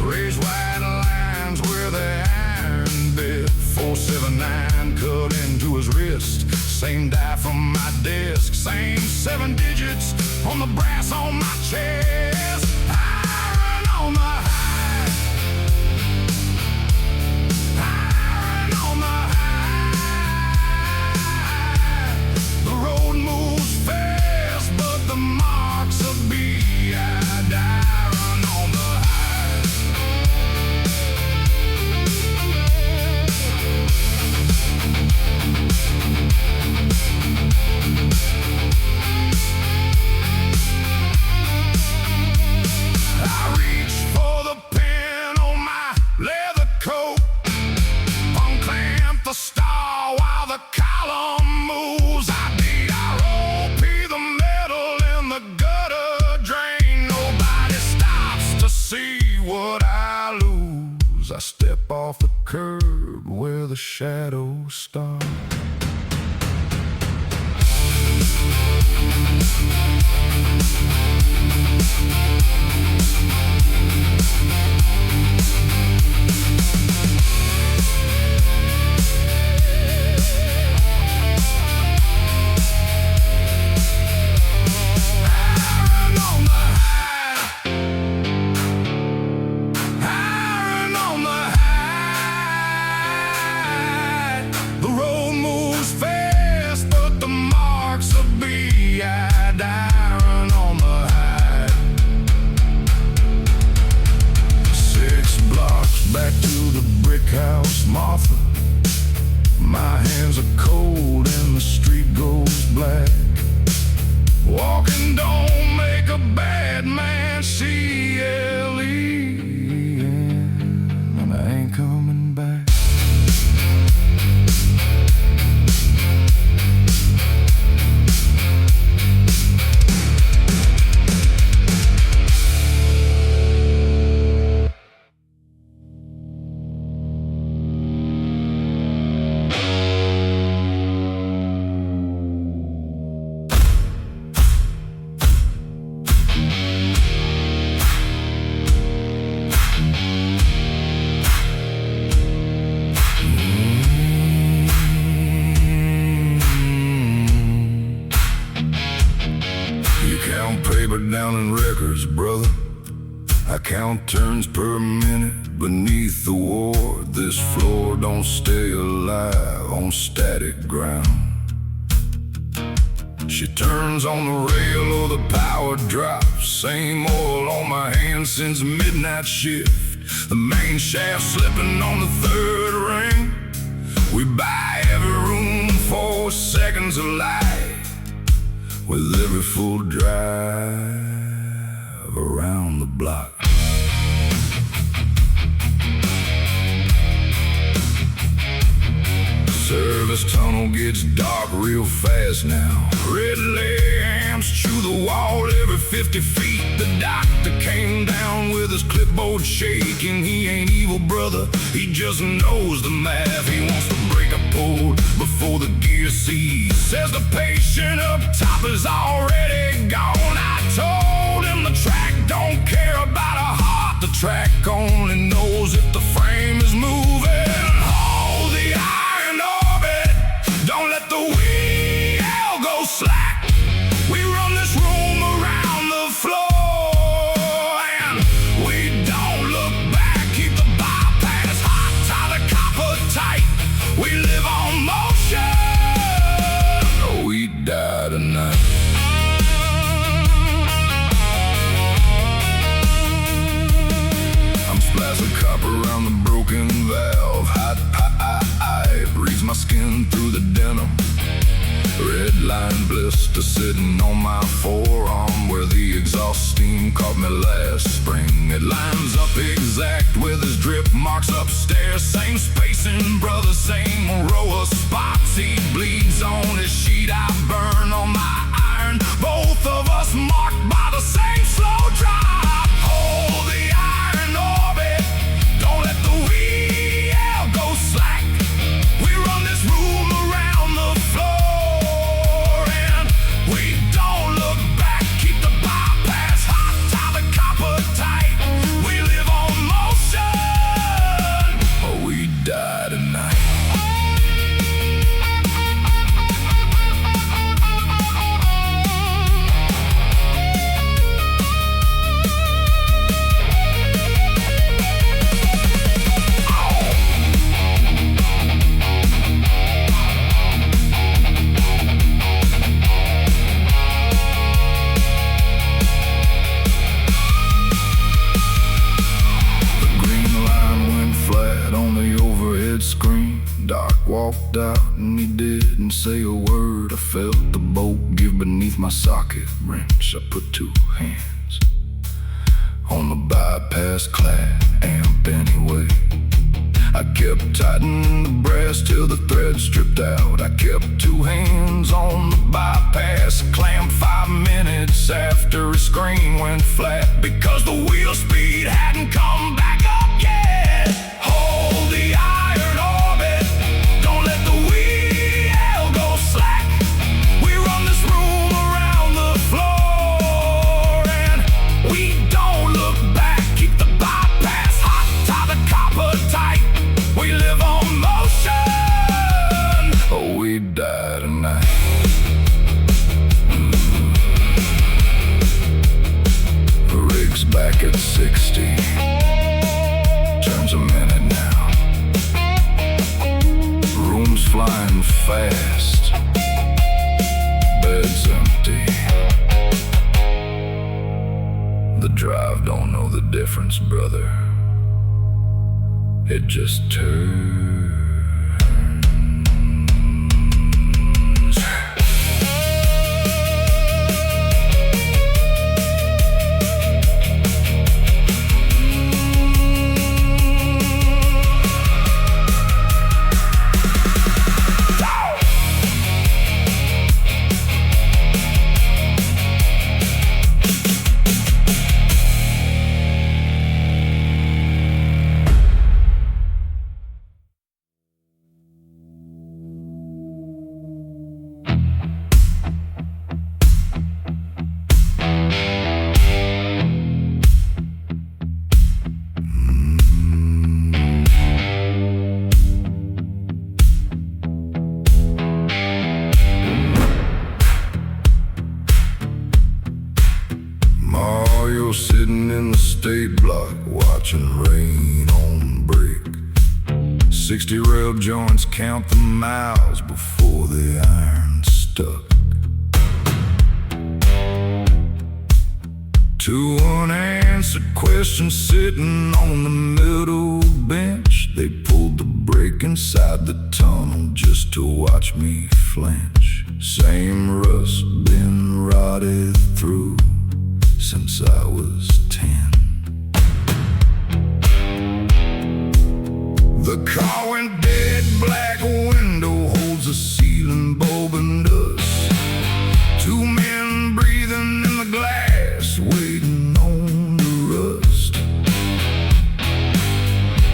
Raised white lines where the iron bit. 479 cut into his wrist. Same die from my desk, same 7 digits on the brass on my chest. Iron on the high, iron on the high. The road moves fast, but the marks of B.I. iron on the high. I reach for the pin on my leather coat, unclamp the star while the column moves. I D-R-O-P the metal in the gutter drain. Nobody stops to see what I lose. I step off the curb where the shadows start. Iron on the high, iron on the high. The road moves shepherd down in records, brother. I count turns per minute beneath the ward. This floor don't stay alive on static ground. She turns on the rail or the power drops. Same oil on my hands since midnight shift. The main shaft slipping on the third ring. We buy every room 4 seconds of light with every full drive around the block. Service tunnel gets dark real fast now. Red lamps chew the wall every 50 feet. The doctor came down with his clipboard shaking. He ain't evil, brother, he just knows the math. He wants to break a pole before the gear sees. Says the patient up top is already gone. I told him the track don't care about a heart. The track only knows if the frame is moving. Hold the iron orbit, don't let the wheel go slack. We run this room around the floor, and we don't look back. Keep the bypass hot, tie the copper tight. We live on motion, we die tonight. Splash of copper around the broken valve. Hot pipe reads my skin through the denim. Red line blister sitting on my forearm where the exhaust steam caught me last spring. It lines up exact with his drip marks upstairs. Same spacing, brother, same row of spots. He bleeds on his sheet, I burn on my iron. Both of us marked by the same slow drop. Hold the iron orbit, don't let the wheel go slack. We run this room around the floor, and we don't look back. Keep the bypass hot, tie the copper tight. We live on motion, or we die tonight. Screen. Doc walked out and he didn't say a word. I felt the bolt give beneath my socket wrench. I put 2 hands on the bypass clad amp anyway. I kept tightening the brass till the thread stripped out. I kept 2 hands on the bypass clamp 5 minutes after his screen went flat because the wheel speed hadn't come back up yet. Hold the iron orbit, don't let the wheel go slack. We run this room around the floor, and we don't look back. Keep the bypass hot, tie the copper tight. We live on motion, or we die tonight. Rig's back at 60. Turns a minute now. Room's flying fast. Bed's empty. The drive don't know the difference, brother. It just turns. interstate block, watching rain on brick. 60 rail joints count the miles before the iron's stuck. 2 unanswered questions sitting on the middle bench. They pulled the brake inside the tunnel just to watch me flinch. Same rust been rotted through since I was 10. The car went dead, black window holds a ceiling bulb and dust. 2 men breathing in the glass, waiting on the rust.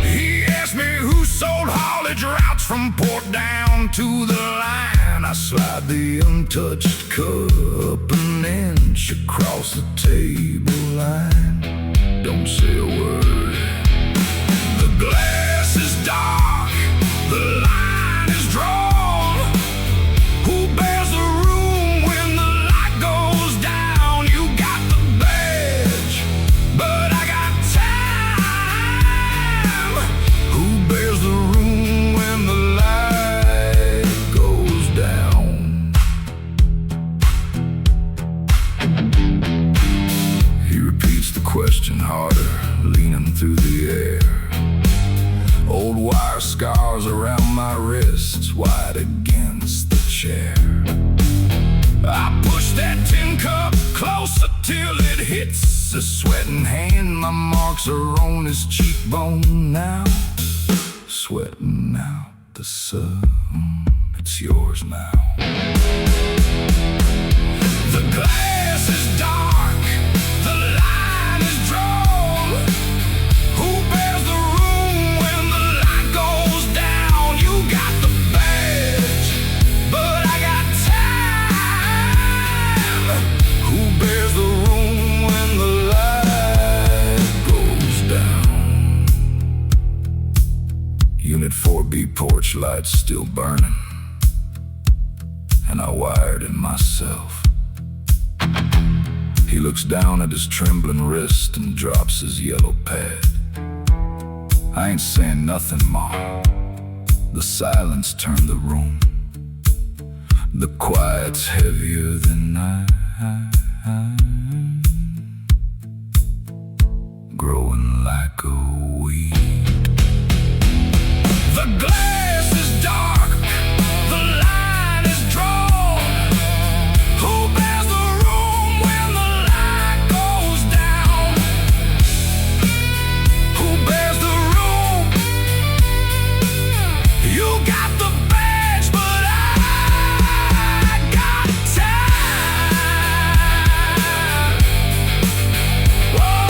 He asked me who sold haulage routes from port down to the line. I slide the untouched cup an inch across the table line. Don't say a word. The glass is dark, the line is drawn. Who bears the room when the light goes down? You got the badge, but I got time. Who bears the room when the light goes down? He repeats the question harder, leaning through the air. Old wire scars around my wrists, wide against the chair. I push that tin cup closer till it hits a sweating hand. My marks are on his cheekbone now, sweating out the sun. It's yours now. The glass is dark, the line is drawn. Who bears the room when the light goes down? You got the badge, but I got time. Who bears the room when the light goes down? Unit 4B porch lights still burning, and I wired it myself. He looks down at his trembling wrist and drops his yellow pad. I ain't saying nothing, Ma. The silence turned the room. The quiet's heavier than I. Growing like a weed. The glass is dark, the line is drawn. Who bears the room when the light goes down? Who bears the room? You got the badge, but I got time. Whoa.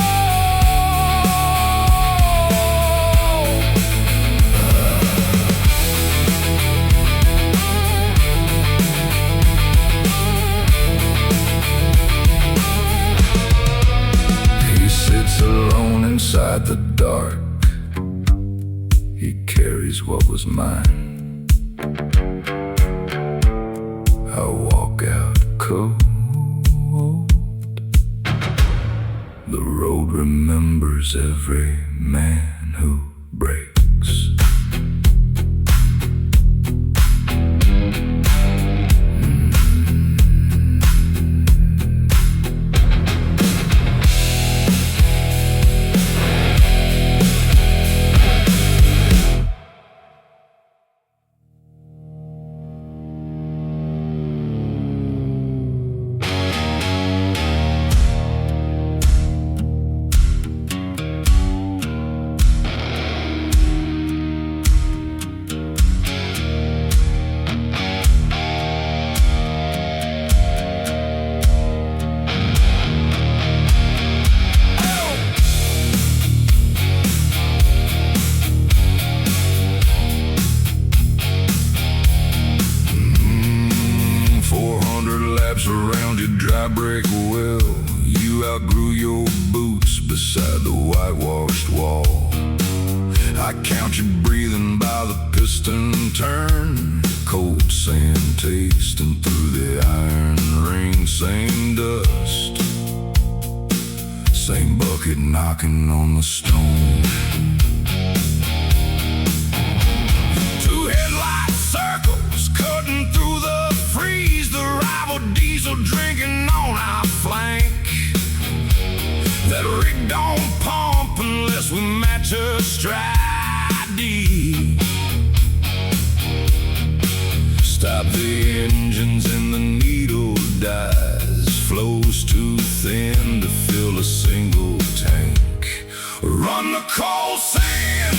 He sits alone inside the dark. He carries what was mine. I walk out cold. The road remembers every man who breaks. Around your dry brick well, you outgrew your boots beside the whitewashed wall. I count you breathing by the piston turn, cold sand tasting through the iron ring. Same dust, same bucket bucket knocking on the stone. Two headlight circles cutting through the freeze. The rival diesel drinking on our flank. That rig don't pump unless we match a stride D. Stop the engines and the needle dies. Flows too thin to fill a single tank. Run the coal sand,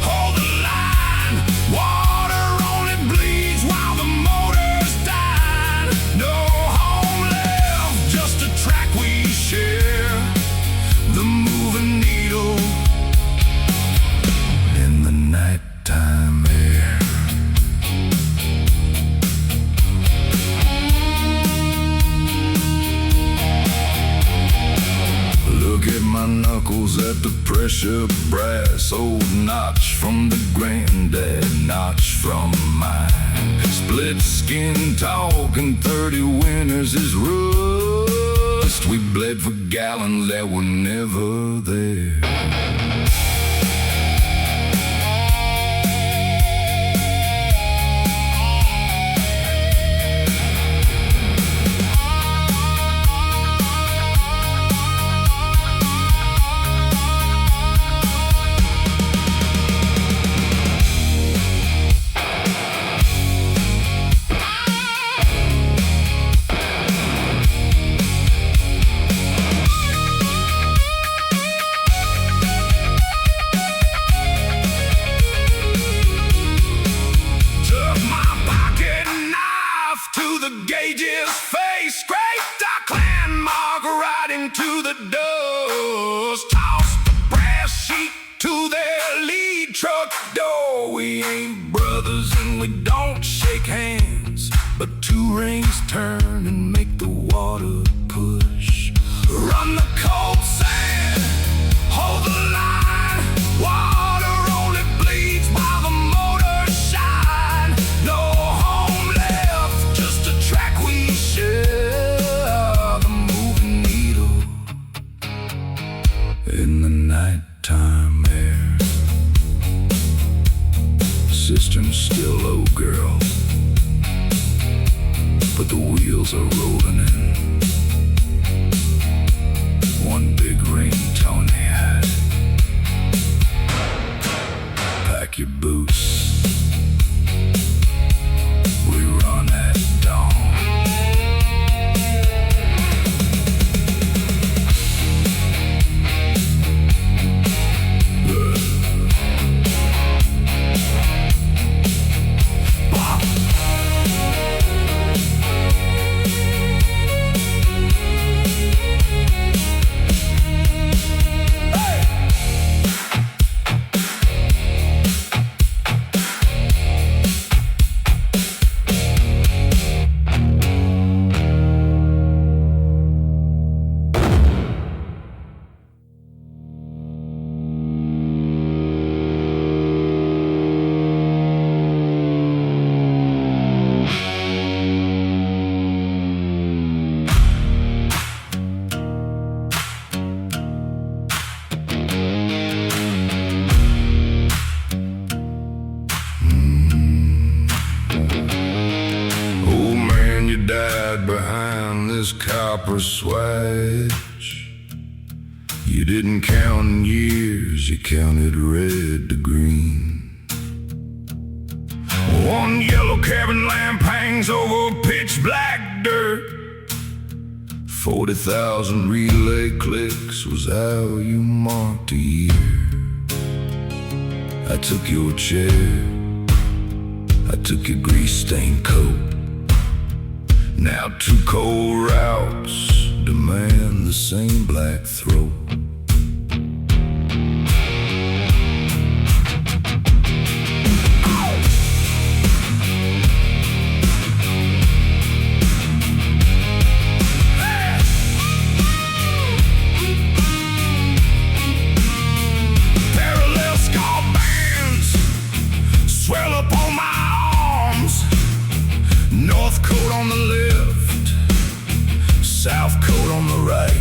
hold the line. Water only bleeds while the motor's dying. No home left, just a track we share. The moving needle in the nighttime air. Look at my knuckles at the pressure brass. Old notch from the granddad, notch from mine. Split skin talking 30 winters is rust. We bled for gallons that were never there. To the dust, tossed the brass sheet to their lead truck door. We ain't brothers and we don't shake hands, but two rings turn and make the water push. Run the cold sand, hold the line. Water only bleeds while the motors shine. No home left, just a track we share. In the nighttime air. Cistern's still low, girl, but the wheels are rolling in. One big ringtone hat. Pack your boots. We run at dawn. Behind this copper swatch, you didn't count in years, you counted red to green. One yellow cabin lamp hangs over pitch black dirt. 40,000 relay clicks was how you marked a year. I took your chair, I took your grease-stained coat. Now two cold routes demand the same black throat. Parallel scar bands swell up on my arms. North coat on the left, south coat on the right.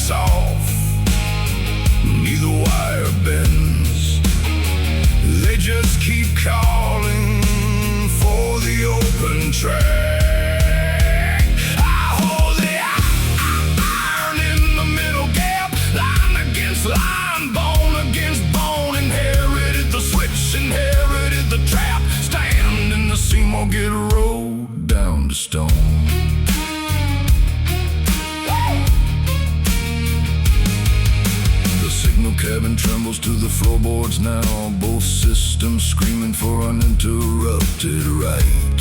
breaks off, neither wire bends. They just keep calling for the open track. I hold the iron in the middle gap, line against line, bone against bone. Inherited the switch, inherited the trap. Stand in the seam or get rolled down to stone. Cabin trembles to the floorboards now, both systems screaming for uninterrupted right.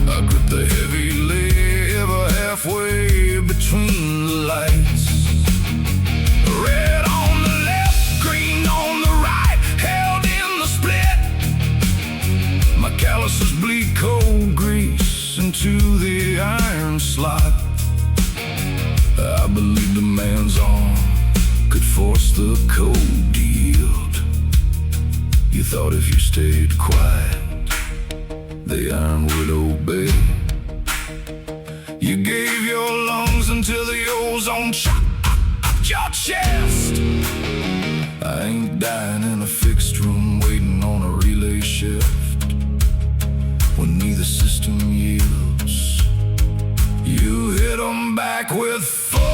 I grip the heavy lever halfway between the lights. Red on the left, green on the right, held in the split. My calluses bleed cold grease into the iron slot. I believe the man's arm could force the code to yield. You thought if you stayed quiet, the iron would obey. You gave your lungs until the ozone chopped your chest. I ain't dying in a fixed room waiting on a relay shift. When neither system yields, you hit 'em back with force.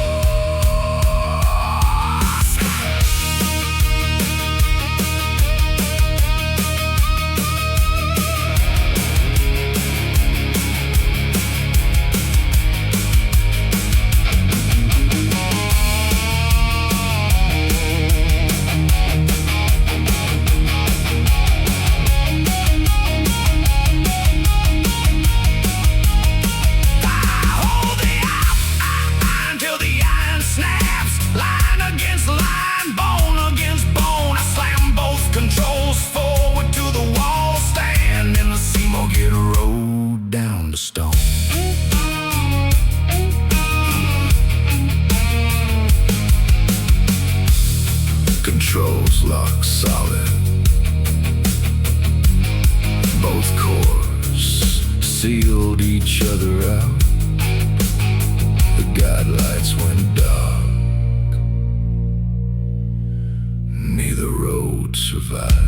Controls lock solid. Both cores sealed each other out. The guide lights went dark. Neither road survived.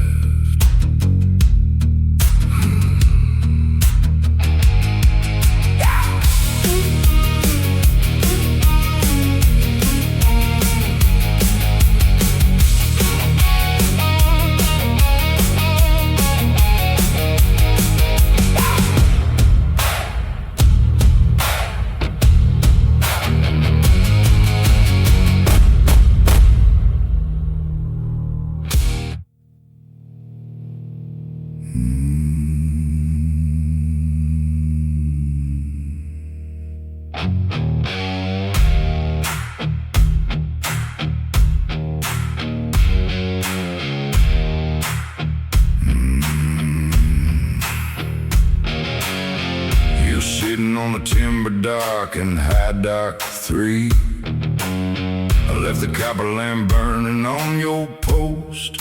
On the timber dock in High Dock 3, I left the copper lamp burning on your post.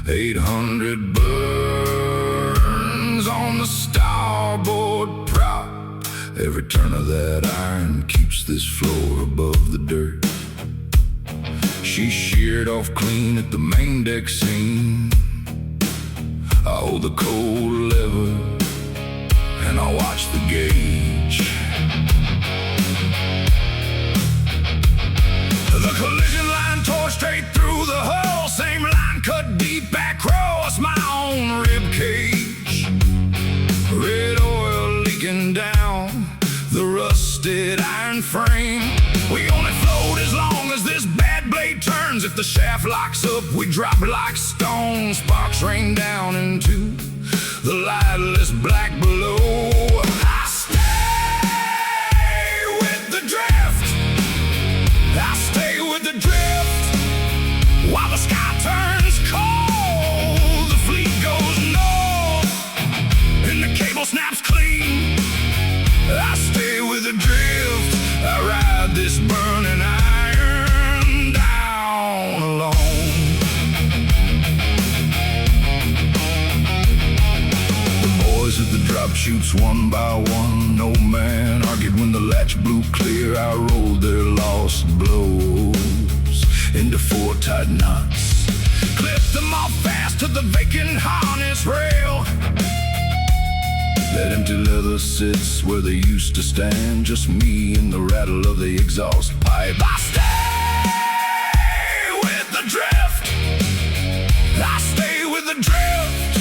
800 burns on the starboard prop. Every turn of that iron keeps this floor above the dirt. She sheared off clean at the main deck seam. I hold the cold lever and I watch the gauge. The collision line tore straight through the hull. Same line cut deep across my own rib cage. Red oil leaking down the rusted iron frame. We only float as long as this bad blade turns. If the shaft locks up, we drop like stones. Sparks rain down into the lightless black below. I stay with the drift. I stay with the drift. While the sky turns cold, the fleet goes north, and the cable snaps clean. I stay with the drift. I ride this burning iron down alone. The boys at the drop chutes one by argued when the latch blew clear. I rolled their lost blows into 4 tight knots, clipped them all fast to the vacant harness rail. That empty leather sits where they used to stand, just me and the rattle of the exhaust pipe. I stay with the drift, I stay with the drift,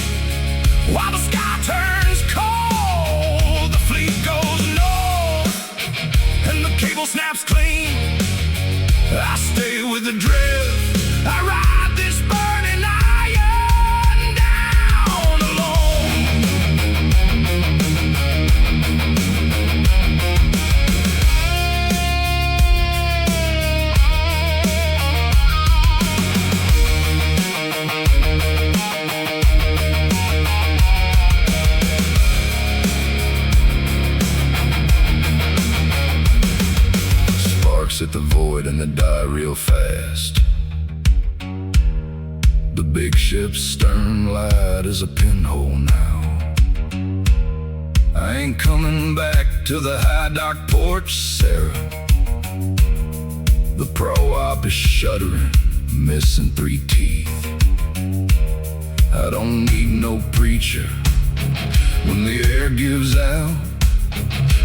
while the sky turns cold, the fleet goes north, and the cable snaps clean. I stay with the drift, I ride this burning iron down alone. At the void and they die real fast. The big ship's stern light is a pinhole now. I ain't coming back to the high dock porch, Sarah. The pro-op is shuddering, missing 3 teeth. I don't need no preacher when the air gives out.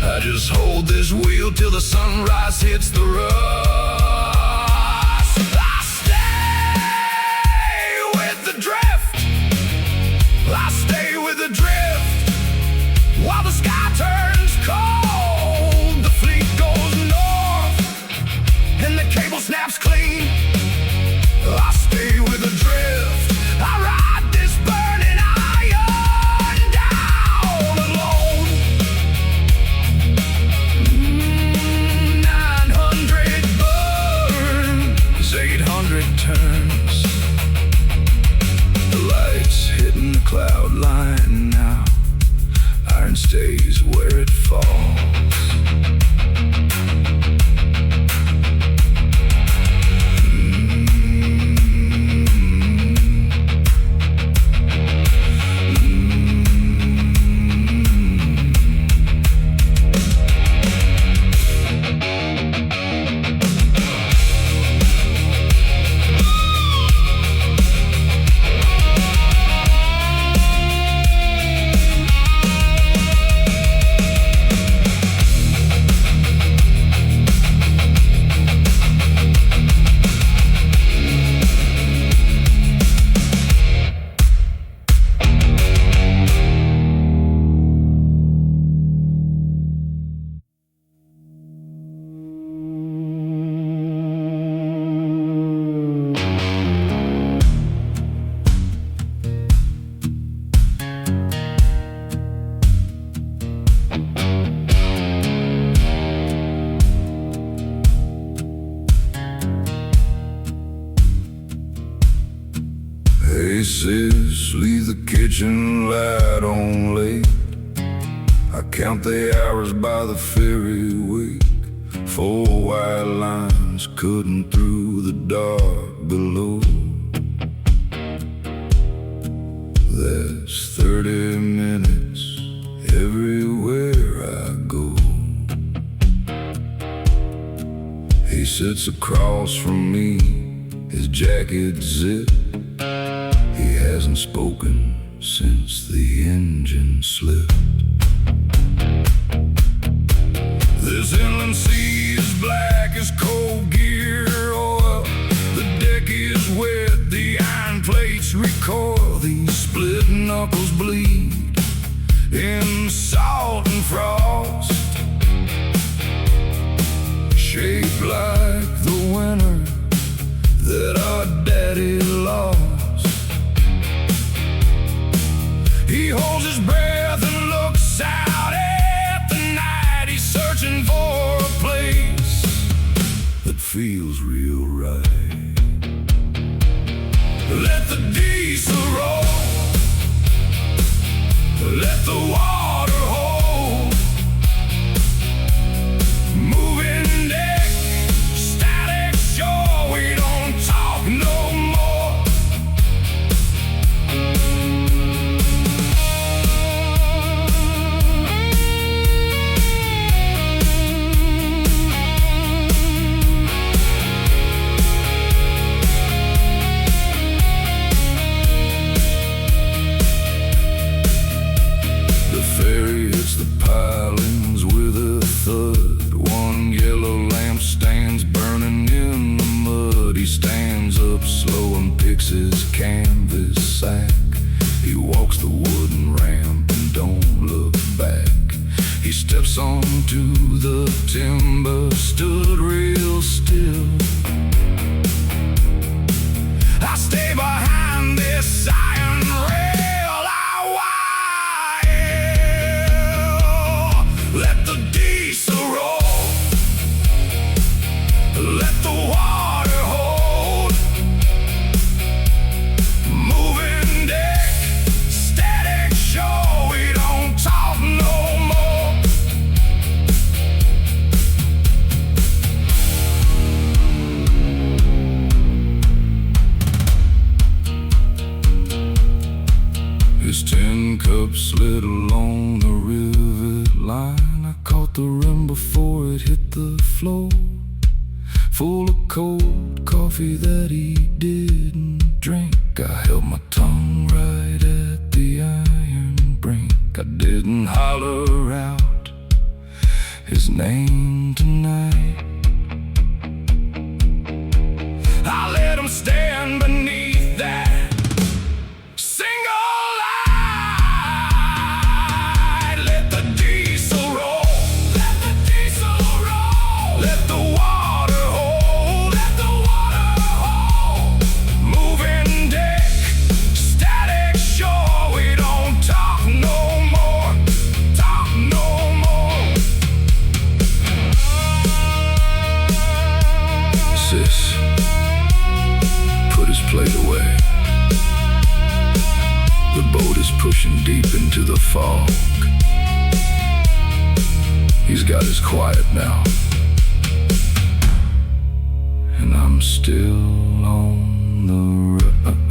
I just hold this wheel till the sunrise hits the rust. I stay with the drift, I stay with the drift, while the sky turns cold, the fleet goes north, and the cable snaps clean. I stay with the drift, I ride this burning iron down alone. 900 burns, 800 turns. The lights hitting the cloud line now. Iron stays where it falls. Hey sis, leave the kitchen light on late. I count the hours by the ferry wake. 4 white lines cutting through the dark below. That's 30 minutes everywhere I go. He sits across from me, his jacket zipped. He hasn't spoken since the engine slipped. This inland sea is black as coal gear oil. The deck is wet, the iron plates recoil. These split knuckles bleed in salt and frost, shaped like the winter that our daddy lost. He holds his breath and looks out at the night. He's searching for a place that feels real right. Let the diesel roll, let the water hold. onto the timber, stood real still. I stay behind this iron rail, I will let the diesel roll, let the water hold, moving deck, static show, we don't talk no more. His 10 cups slid along the rivet line. I caught the rim before it hit the floor, full of cold coffee that he didn't drink. I held my tongue right at the iron brink. I didn't holler out his name tonight. I let him stand beneath that single light. Let the diesel roll, let the diesel roll, let the water hold, let the water hold, moving deck, static shore, we don't talk no more, talk no more. Sis put his plate away. The boat is pushing deep into the fog. He's got his quiet now, and I'm still on the run.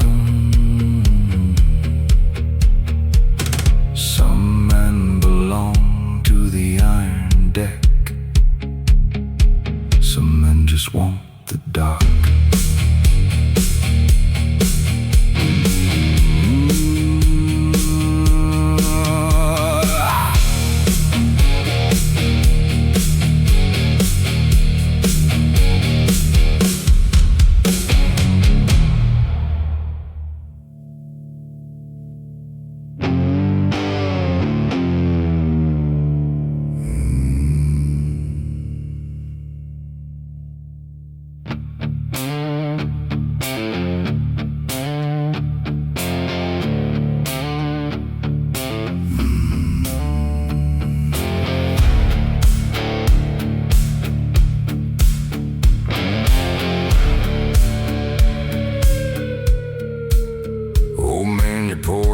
Some men belong to the iron deck, some men just want the dark.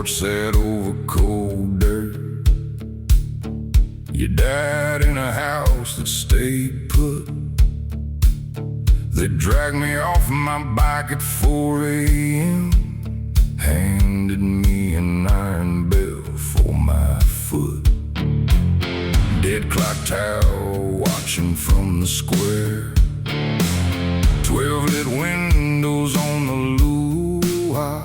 Sat over cold dirt. You died in a house that stayed put. They dragged me off my bike at 4 a.m., handed me an iron bell for my foot. Dead clock tower watching from the square, 12 lit windows on the luau.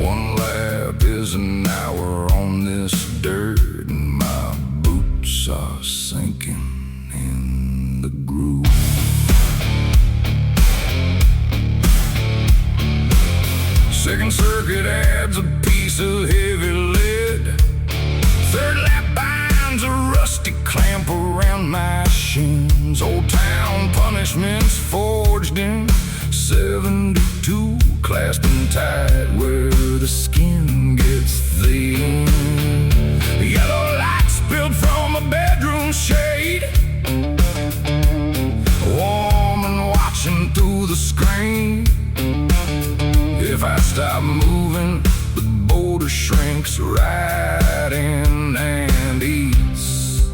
One lap is an hour on this dirt, and my boots are sinking in the groove. Second circuit adds a piece of heavy lead. Third lap binds a rusty clamp around my shins. Old town punishments forged in 72, clasping tight where the skin gets thin. Yellow light spilled from a bedroom shade, warm and watching through the screen. If I stop moving, the boulder shrinks right in and eats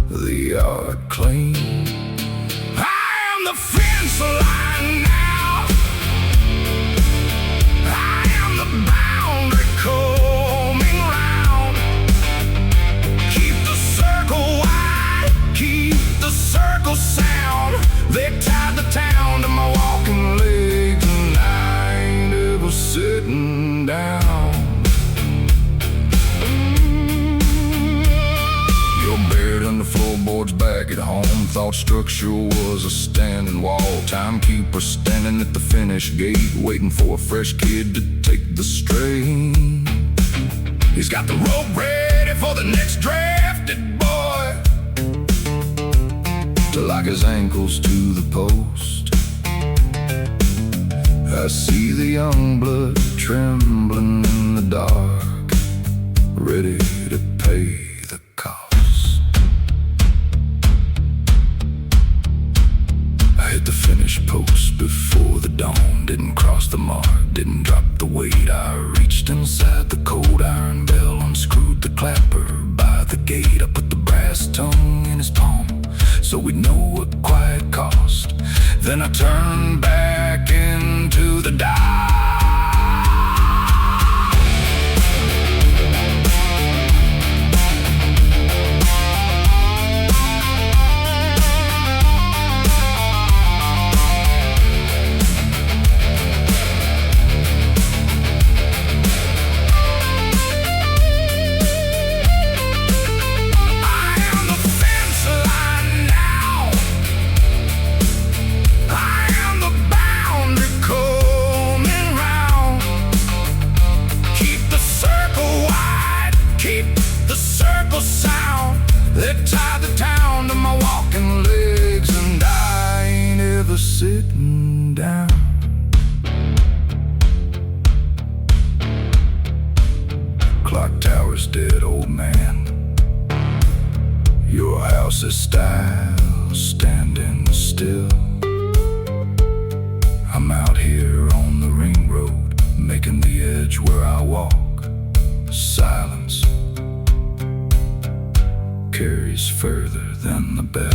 the yard clean. I am the fence line now. Boundary combing round. Keep the circle wide, keep the circle sound. They tied the town to my walking legs, and I ain't ever sitting down. You're buried under floorboards back at home. Thought structure was a standing wall. Timekeeper standing at the finish gate, waiting for a fresh kid to take the strain. He's got the rope ready for the next drafted boy. like his ankles to the post. I see the young blood trembling in the dark, ready to pay the cost. I hit the finish post before the dawn, didn't cross the mark, didn't drop the weight. I reached inside the cold iron bell, unscrewed the clapper by the gate. I put the brass tongue in his palm so we'd know what quiet cost. Then I turned back into the dark. Sound that tied the town to my walking legs, and I ain't ever sitting down. Clock tower's dead, old man. Your house is style, standing still. I'm out here on the ring road, making the edge where I walk. Silence carries further than the bell.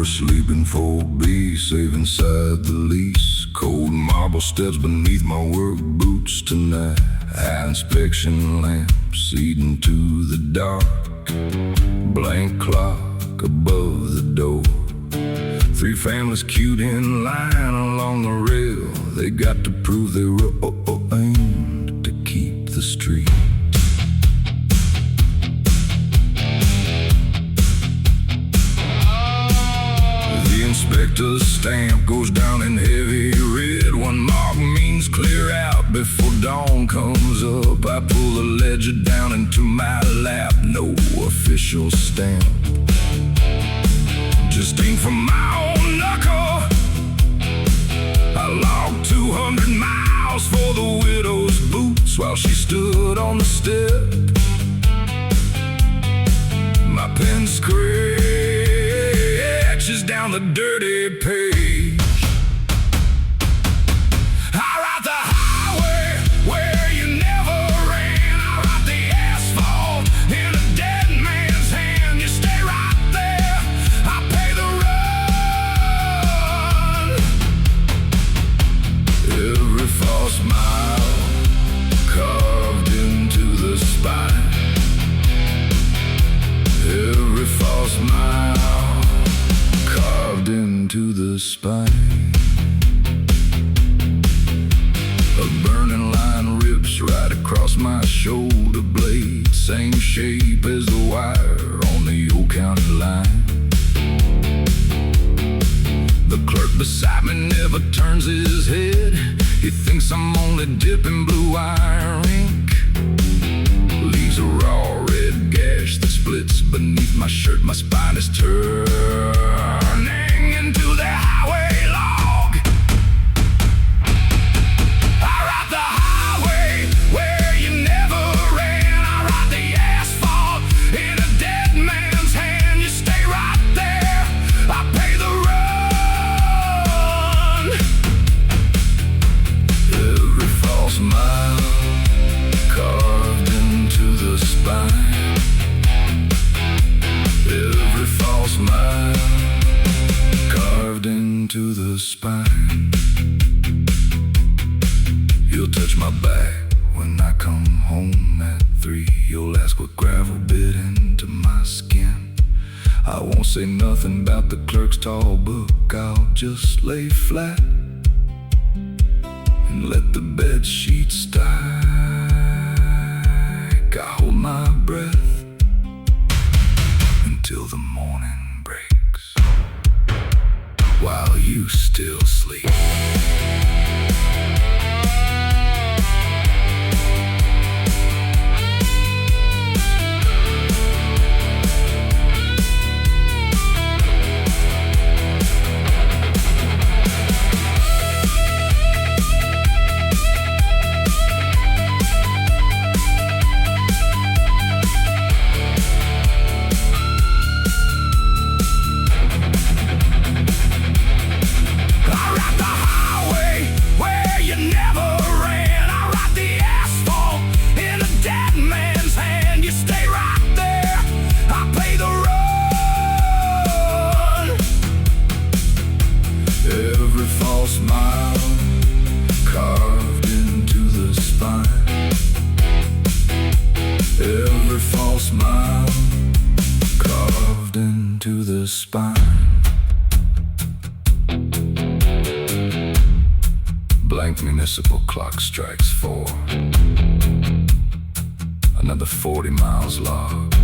Sleeping 4B, safe inside the lease. Cold marble steps beneath my work boots tonight. High inspection lamps eating to the dark. Blank clock above the door. 3 families queued in line along the rail. They got to prove they were aimed to keep the street. Inspector's stamp goes down in heavy red. 1 mark means clear out before dawn comes up. I pull the ledger down into my lap. No official stamp, just ink from my own knuckle. I logged 200 miles for the widow's boots while she stood on the step. My pen scratches down the dirty page. I write the highway where you never ran. I write the asphalt in a dead man's hand. You stay right there, I pay the run. Every false mile carved into the spine. Every false mile carved into the spine. A burning line rips right across my shoulder blade, same shape as the wire on the old county line. The clerk beside me never turns his head. He thinks I'm only dipping blue iron ink. Leaves a raw red gash that splits beneath my shirt. My spine is turning into the highway log. I write the highway where you never ran. I write the asphalt in a dead man's hand. You stay right there, I pay the run. Every false mile You'll touch my back when I come home at 3. You'll ask what gravel bit into my skin. I won't say nothing about the clerk's tall book. I'll just lay flat and let the bed sheets strike. I hold my breath until the morning breaks, while you still sleep. Blank municipal clock strikes 4. Another 40 miles logged.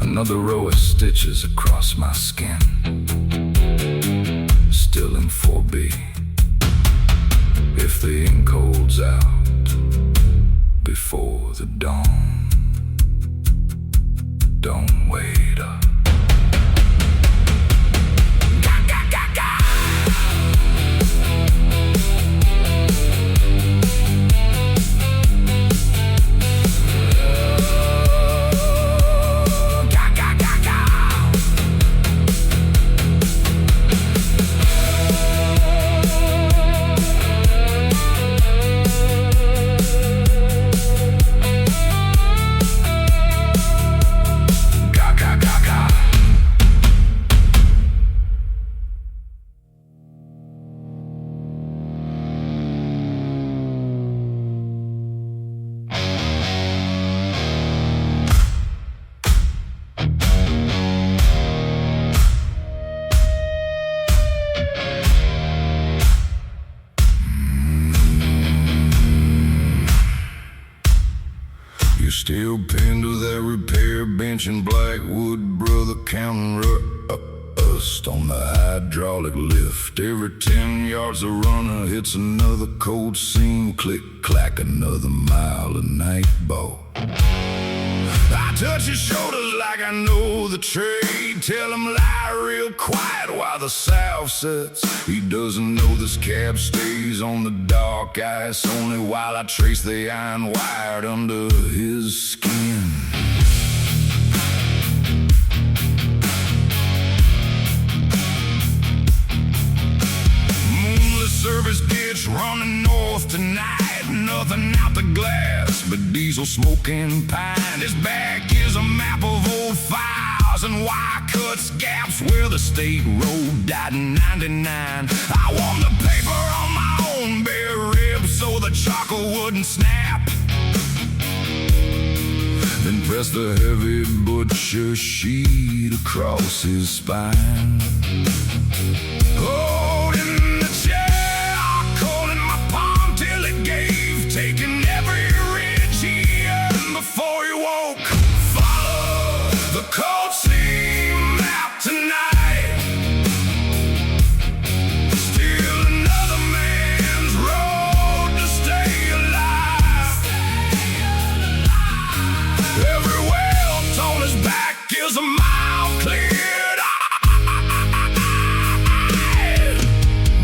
Another row of stitches across my skin. Still in 4B. If the ink holds out before the dawn, don't wait up. Still pinned to that repair bench in Blackwood, brother, counting rust on the hydraulic lift. Every 10 yards a runner hits another cold seam. Click, clack, another mile of night bow. I touch his shoulders like I know the trade. Tell him lie real quiet while the south sets. He doesn't know this cab stays on the dark ice only while I trace the iron wired under his skin. Moonless service ditch running north tonight. Nothing out the glass but diesel smoking pine. His back is a map of old files and wire cuts gaps where the state road died in 99. I warmed the paper on my own bare ribs so the charcoal wouldn't snap. Then press the heavy butcher sheet across his spine. Holding the chair, cold in my palm till it gave, taking every ridge he earned before he woke. Follow the cold seam map tonight. Still another man's road to stay alive. Every welt on his back is a mile cleared.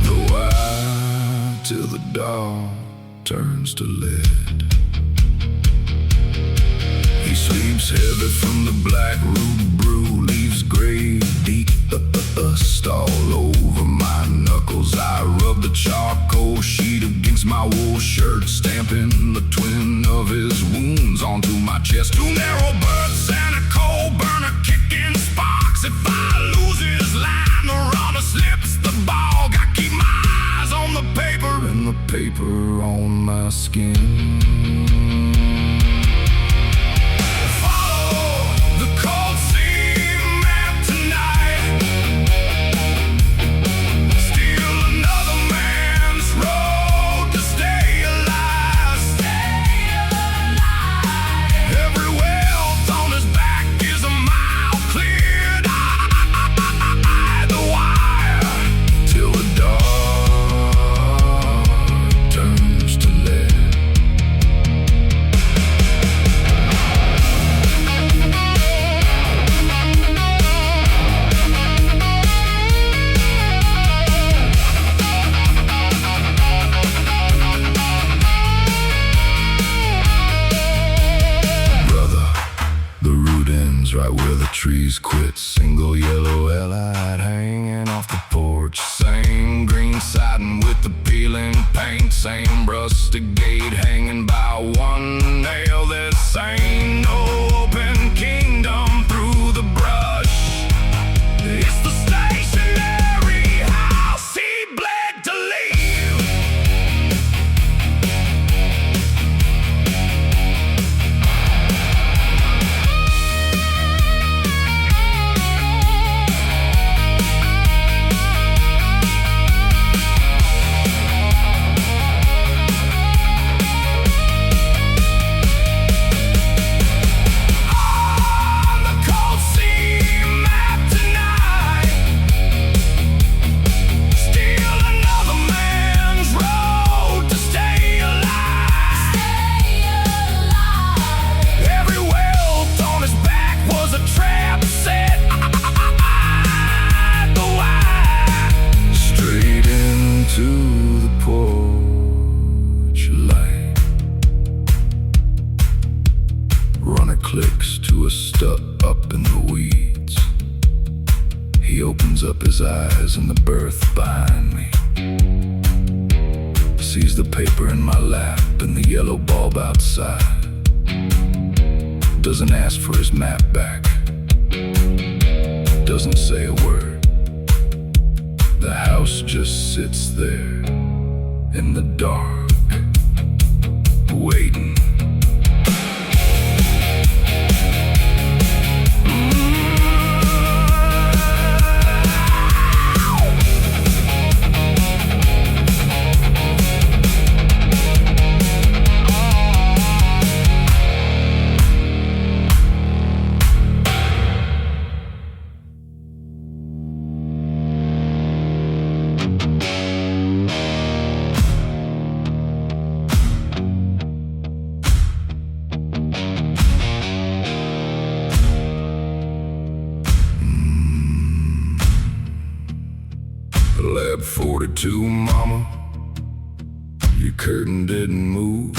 The wire till the dawn turns to lead. He sleeps heavy from the black root brew, leaves grave deep dust all over my knuckles. I rub the charcoal sheet against my wool shirt, stamping the twin of his wounds onto my chest. 2 narrow berths and a coal burner kicking sparks. If I lose his line, the runner slips the bog. I keep my eyes on the paper and the paper on my skin. Follow the cold sea map tonight. Steal another man's road to stay alive. Stay alive. Every wealth on his back is a mile cleared. The wire till the dark turns to lead. Brother, the root ends right where the trees quit. Single yellow L-eyed hanging off the porch. Same green siding with the peeling paint. Same rusted gate hanging by one nail. This ain't no open kingdom through the brush. It's the stationary house he bled to leave. On the cold sea map tonight. Steal another man's road to stay alive. Stay alive. Every wealth on his back was a trap set. The wire straight into the porch light. Runner clicks to a step up in the weeds. He opens up his eyes in the berth behind me. Sees the paper in my lap and the yellow bulb outside. Doesn't ask for his map back. Doesn't say a word. The house just sits there in the dark, waiting. Lab 42, mama, your curtain didn't move.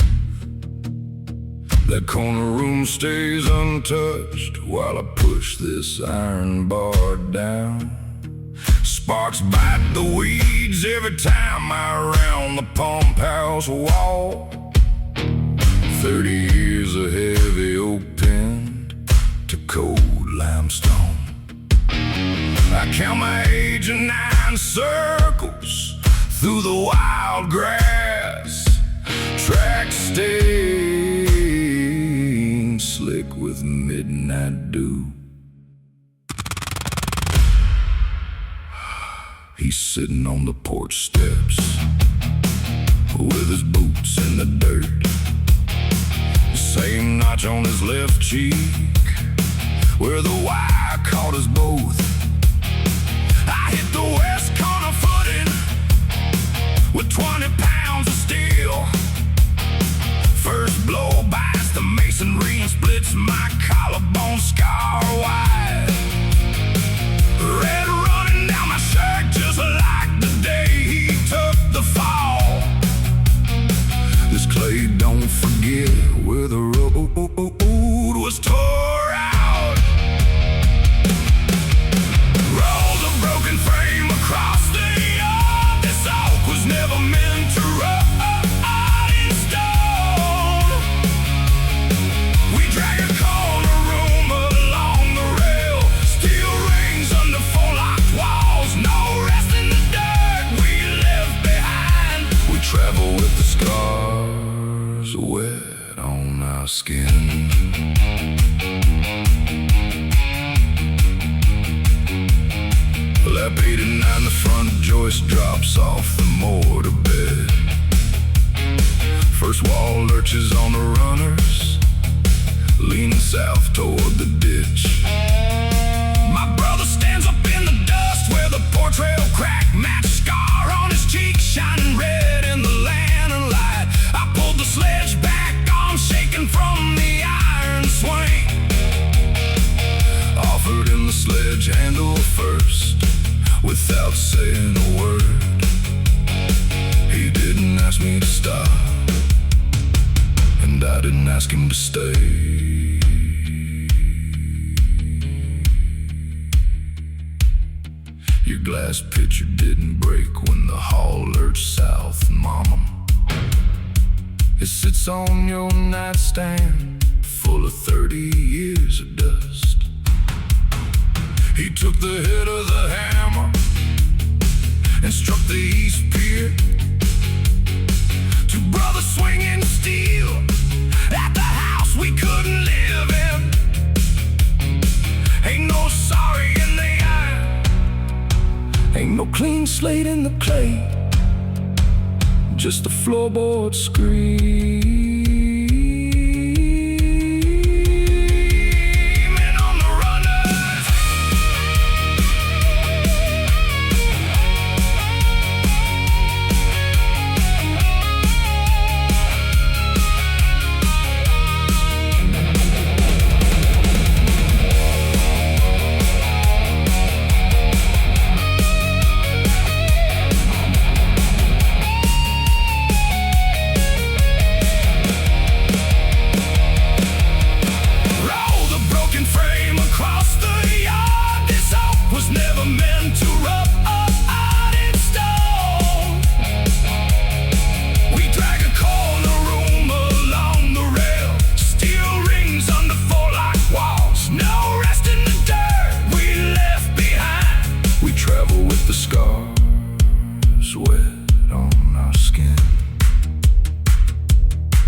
That corner room stays untouched while I push this iron bar down. Sparks bite the weeds every time I round the pump house wall. 30 years of heavy oak pinned to cold limestone. I count my age in 9 circles through the wild grass. Tracks stained slick with midnight dew. He's sitting on the porch steps with his boots in the dirt. Same notch on his left cheek where the wire caught us both. I hit the west corner footing with 20 pounds of steel. First blow bites the masonry and splits my collarbone scar wide. Red running down my shirt just like the day he took the fall. This clay don't forget where the road was tore out. Rolled a broken frame across the yard. This oak was never meant to rot in stone. We drag a corner room along the rail. Steel rings under four locked walls. No rest in the dirt we left behind. We travel with the scars wet on our skin. Lap 89, the front joist drops off the mortar bed. First wall lurches on the runners, leaning south toward the ditch. My brother stands up in the dust where the portrail crack match scar on his cheek, shining red in the lantern light. I pulled the sledge back on, shaking from the iron swing. Offered him the sledge handle first, without saying a word. He didn't ask me to stop, and I didn't ask him to stay. Your glass pitcher didn't break when the haul lurched south, mama. It sits on your nightstand, full of 30 years of dust. He took the head of the hammer and struck the east pier. Two brothers swinging steel at the house we couldn't live in. Ain't no sorry in the eye, ain't no clean slate in the clay, just a floorboard scream.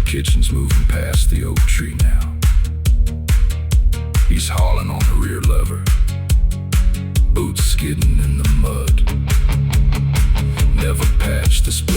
Kitchen's moving past the oak tree now. He's hauling on the rear lever, boots skidding in the mud. Never patched the split